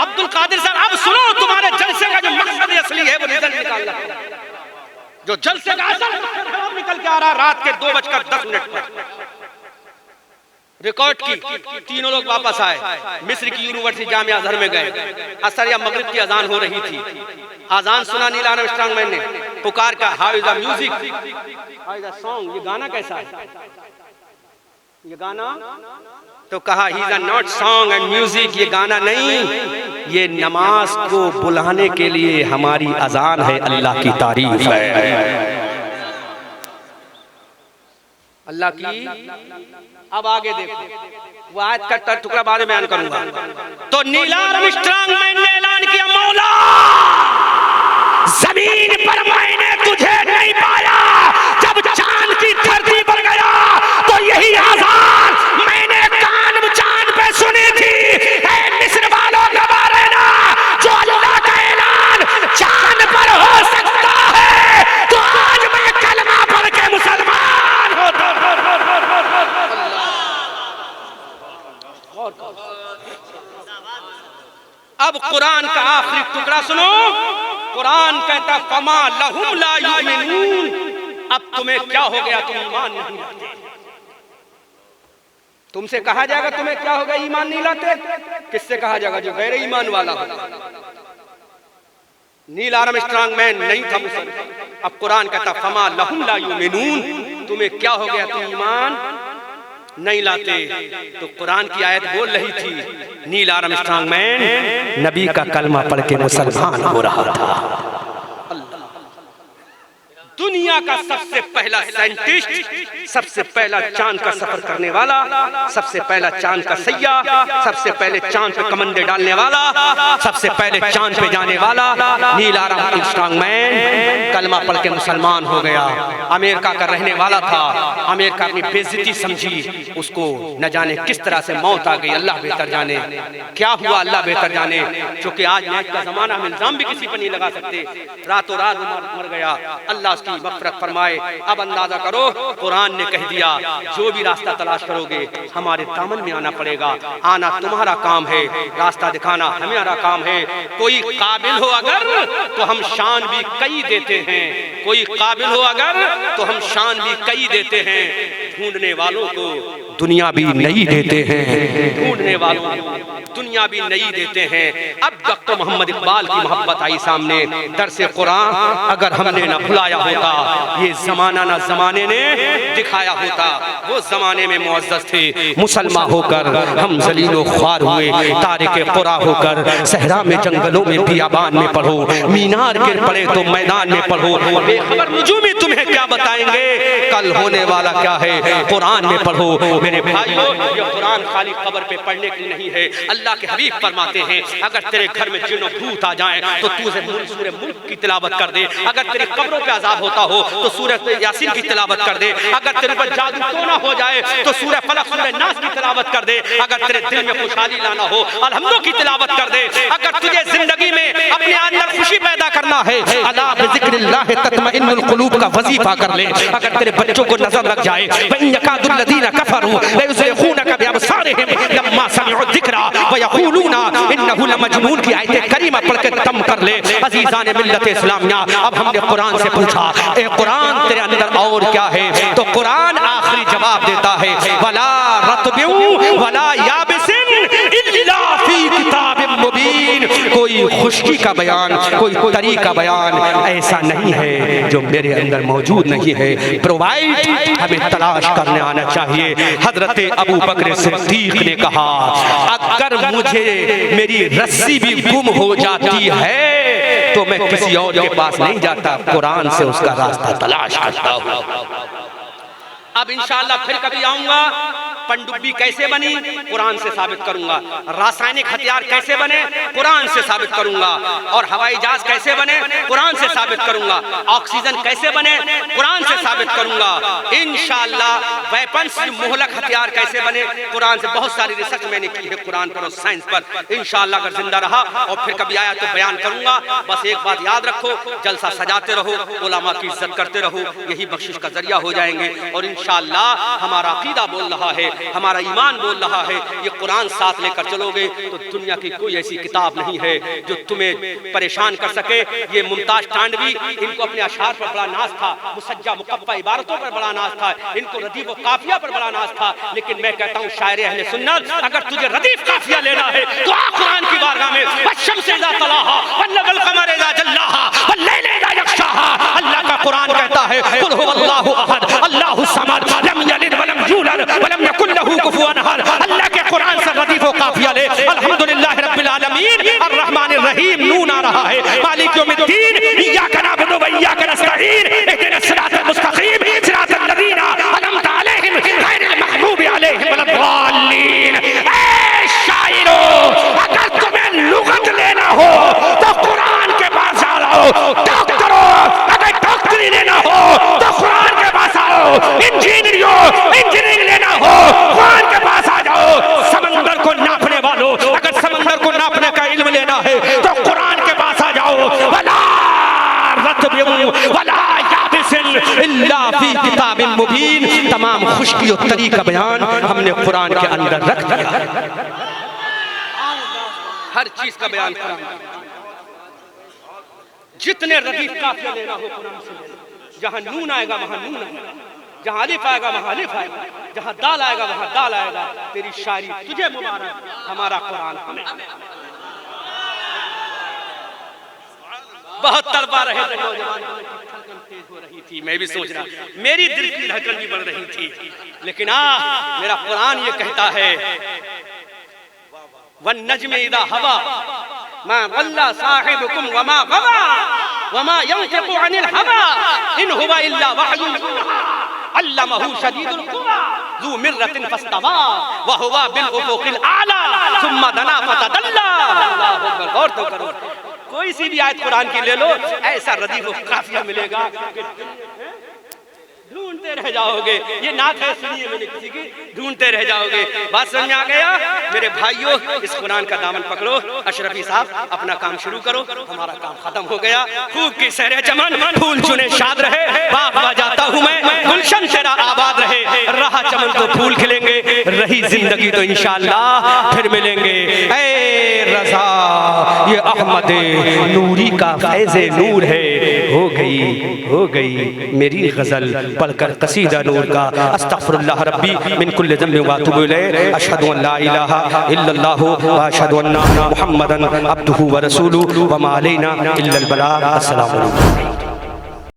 अब्दुल कादिर साहब, अब सुनो, तुम्हारे जलसे का जो मकसद असली है वो रिजल्ट निकाल रहा है। जो जलसे का असल मकसद है वो निकल के आ रहा। रात के 2:10 पर रिकॉर्ड की। तीनों लोग वापस आए, मिस्र की यूनिवर्सिटी जामिया अजहर में गए। असर या मगरिब की अजान हो रही थी। अजान सुना नील आर्मस्ट्रांग मैन ने, पुकार का, how is the music, how is the song, ये गाना कैसा है? ये गाना तो कहा he is not song and music, ये गाना नहीं, ये नमाज को बुलाने के लिए हमारी अजान है। अल्लाह की तारीफ है, अल्लाह की। अब आगे देखो, वो आयत का टुकड़ा बाद में बयान करूंगा। तो नील आर्मस्ट्रांग मैन ने ऐलान किया, मौला जमीन पर मैंने तुझे नहीं पाया। जब चांद की धरती पर गया तो यही आजान मैंने कान चांद पे सुनी थी। कुरान का आखिरी टुकड़ा सुनो। कुरान कहता फमा लहुम ला युमिनून, अब तुम्हें क्या हो गया, तुम ईमान नहीं लाते। तुमसे कहा जाएगा तुम्हें क्या हो गया, ईमान नहीं लाते। किससे कहा जाएगा, जो गैर ईमान वाला हो। नील आर्मस्ट्रांग मैन नहीं था मुसलमान। अब कुरान कहता फमा लहुम ला युमिनून, तुम्हें क्या हो गया, तुम ईमान नहीं लाते। तो कुरान की आयत बोल रही थी, नील आर्मस्ट्रांग मैन नबी का कलमा पढ़ के मुसलमान हो रहा था। दुनिया का सबसे पहला साइंटिस्ट, सबसे पहला चांद का सफर करने वाला, सबसे पहला चांद का सैयाह, सबसे पहले चांद पे कमंडे डालने वाला, सबसे पहले चांद पे जाने वाला नील आर्मस्ट्रांग मैन कलमा पढ़ के मुसलमान हो गया। अमेरिका का रहने वाला था, अमेरिका अपनी बेइज्जती समझी, उसको न जाने किस तरह से मौत आ गई, अल्लाह बेहतर जाने क्या हुआ, अल्लाह बेहतर जाने। क्योंकि आज नेट का जमाना, हम इल्जाम भी किसी पर नहीं लगा सकते। रातों रात मर गया, अल्लाह की मग़फ़िरत फरमाए। अब अंदाजा करो, कुरान ने कह दिया जो भी रास्ता तलाश करोगे हमारे दामन में आना पड़ेगा। आना तुम्हारा काम है, रास्ता दिखाना हमारा काम है। कोई काबिल हो अगर तो हम शान भी कई देते हैं, कोई काबिल हो अगर तो हम शान भी कई देते हैं। ढूंढने वालों को दुनिया भी नहीं देते हैं, ढूंढने वालों दुनिया भी नहीं देते हैं। अब डॉक्टर मोहम्मद इकबाल की मोहब्बत आई सामने। दरसे कुरान अगर हमने न भुलाया होता, ये जमाना न जमाने ने दिखाया होता। वो जमाने में मुअज़्ज़ज़ थे, मुसलमान होकर हम ज़लीलो ख्वार हुए। तारिके क़ुरा होकर सहरा में, जंगलों में, बियाबान में पढ़ो, मीनार गिर पड़े तो मैदान में पढ़ो। बेखबर नुजूमी तुम्हें क्या बताएंगे, कल होने वाला क्या है, कुरान में पढ़ो। मेरे भाइयों, ये कुरान खाली कब्र पे पढ़ने की नहीं है। अल्लाह के हबीब फरमाते हैं, अगर तेरे घर में जिन्न भूत आ जाएं तो तू सूरह मुल्क की तिलावत कर दे। अगर तेरी कब्रों पे अज़ाब होता हो तो सूरह यासीन की तिलावत कर दे। अगर तेरे पर जादू टोना हो जाए तो सूरह फलक, सूरह नास की तिलावत कर दे। अगर तेरे दिल में खुशहाली लाना हो अलहम्दुलिल्लाह की तिलावत कर दे। अगर तुझे जिंदगी में अपने अंदर खुशी पैदा करना है, अला बिज़िक्रिल्लाह तत्मइन्नुल क़ुलूब का वजीफा कर ले। अगर तेरे बच्चों को नजर लग जाए, वन यकादुल लज़ीना कफरू लयुज़िग़ूनका बिअबसारिहिम लम्मा समिअू ज़िक्रा व यक़ूलूना इन्नहु लमजनून की आयत करीमा पढ़ के दम कर ले। अज़ीज़ान मिल्लत इस्लामिया, अब हमने कुरान से पूछा, ए कुरान तेरे अंदर और क्या है? तो कुरान आखिरी जवाब देता है, वला रत्बिन वला याबिसिन इल्ला फी किताबिन मुबीन। कोई खुश्की का बयान, कोई तरी का बयान ऐसा नहीं है जो मेरे अंदर मौजूद नहीं है। प्रोवाइड हमें तलाश करने आना चाहिए। हजरत अबू बकर सिद्दीक ने कहा, अगर मुझे मेरी रस्सी भी गुम हो जाती है तो मैं किसी और के पास नहीं जाता, कुरान से उसका रास्ता तलाश करता हूँ। अब इंशाअल्लाह फिर कभी आऊंगा। पनडुब्बी कैसे बनी, कुरान से साबित करूंगा। रासायनिक हथियार कैसे बने, कुरान से साबित करूंगा। और हवाई जहाज कैसे बने, कुरान से साबित करूंगा। ऑक्सीजन कैसे बने, कुरान से साबित करूंगा इंशाअल्लाह। वेपन्स, मुहलक हथियार कैसे बने, कुरान से। बहुत सारी रिसर्च मैंने की है कुरान पर और साइंस पर। इंशाअल्लाह अगर जिंदा रहा और फिर कभी आया तो बयान करूंगा। बस एक बात याद रखो, जलसा सजाते रहो, उलमा की इज्जत करते रहो, यही बख्शिश का जरिया हो जाएंगे। और इंशाअल्लाह हमारा अकीदा बोल रहा है, हमारा ईमान बोल रहा है, ये कुरान साथ लेकर चलोगे तो दुनिया की कोई ऐसी किताब नहीं है जो तुम्हें परेशान कर सके। ये मुमताज टांडवी, इनको अपने अशार पर बड़ा नाज था, मुसज्जा मुकफ्फा इबारतों पर बड़ा नाज था, इनको रदीफ व काफिया पर बड़ा नाज था। लेकिन मैं कहता हूँ शायर अहले सुन्नत, अगर तुझे रदीफ काफिया लेना है तो आ कुरान की बारगाह में। वश्शम्स इज़ा तलाहा वन्नजमुल क़मर इज़ा जल्लाहा वल्लैल इज़ा यग़शाहा। अल्लाह का कुरान कहता है, कुल हुवल्लाहु अहद अल्लाहु समद लम यलिद वलम यूलद वलम यकुल लहू कुफुवन अहद। अल्लाह के कुरान से रदीफ व काफिया ले। अल्हम्दुलिल्लाह रब्बिल आलमीन अर्रहमानिर रहीम, नून आ रहा है, मालिक यौमिद्दीन, इय्याका नअबुदु व इय्याका नस्तईन, इहदिनस सिरातल मुस्तकीम सिरातल लज़ीना अनअमता अलैहिम गैरिल मग़दूबि अलैहिम वलद्दाल्लीन। ऐ शायरो, अगर तुम्हें लुगत लेना हो तो कुरान के पास आओ। डॉक्टरों, अगर डॉक्टरी लेना हो तो कुरान के पास आओ। इंजीनियरिंग लेना हो कुरान के पास आ जाओ। समंदर को नापने वालों, अगर समंदर को नापने का इल्म लेना है तो कुरान के पास आ जाओ। वला रत्बिन वला याबिसिन इल्ला फी किताबिन मुबीन। तमाम खुश्की और तरी का बयान हमने कुरान के अंदर रख दिया। हर चीज का बयान कुरान में। जितने रदीफ काफिया लेना हो कुरान से ले लो। जहां नून आएगा वहां नून आएगा, जहां अलिफ आएगा वहां अलिफ आएगा, जहां दाल आएगा वहां दाल आएगा। तेरी शायरी तुझे मुबारक, हमारा कुरान हमें। बहुत तड़पा रहे थे नौजवान, धड़कन तेज हो रही थी। मैं भी सोच रहा, मेरी दिल की धड़कन भी बढ़ रही थी, लेकिन मेरा कुरान ये कहता है वन नज्म इदा हवा मा वल्ला साहिबुकुम वमा गवा वमा यंतिकु अनिल हवा इन हुवा इल्ला वहयुन यूहा अल्लमहु शदीदुल कुवा ज़ू मिर्रतिन फस्तवा व हुवा बिल उफुकिल आला सुम्मा दना फतदल्ला। अल्लाहु अकबर। गौर तो करो, कोई सी भी आयत कुरान की ले लो, ऐसा रदीफ काफिया मिलेगा, ढूंढते रह जाओगे। ये नात है, सुनिए मैंने किसी की, ढूंढते रह जाओगे। बात समझ में आ गया मेरे भाइयों? इस कुरान का दामन पकड़ो। अशरफी साहब अपना काम शुरू करो, हमारा काम खत्म हो गया। खूब की सहरे चमन, फूल चुने शाद रहे, बाग जाता हूँ मैं, गुलशन तेरा आबाद रहे। रहा चमन तो फूल खिलेंगे, रही जिंदगी तो इंशाअल्लाह फिर मिलेंगे। ऐ रज़ा ये अहमद नूरी का फैज़े नूर है। हो गई मेरी गजल पढ़कर कसीदा नूर का। अस्तगफिरुल्लाह रब्बी मिन कुल्लि ज़ंबिन व अतूबु इलैहि। अशहदु अन ला इलाहा इल्लल्लाह व अशहदु अन्ना मुहम्मदन अब्दुहु व रसूलुहु व मा अलैना इल्लल बलाग। अस्सलामु अलैकुम।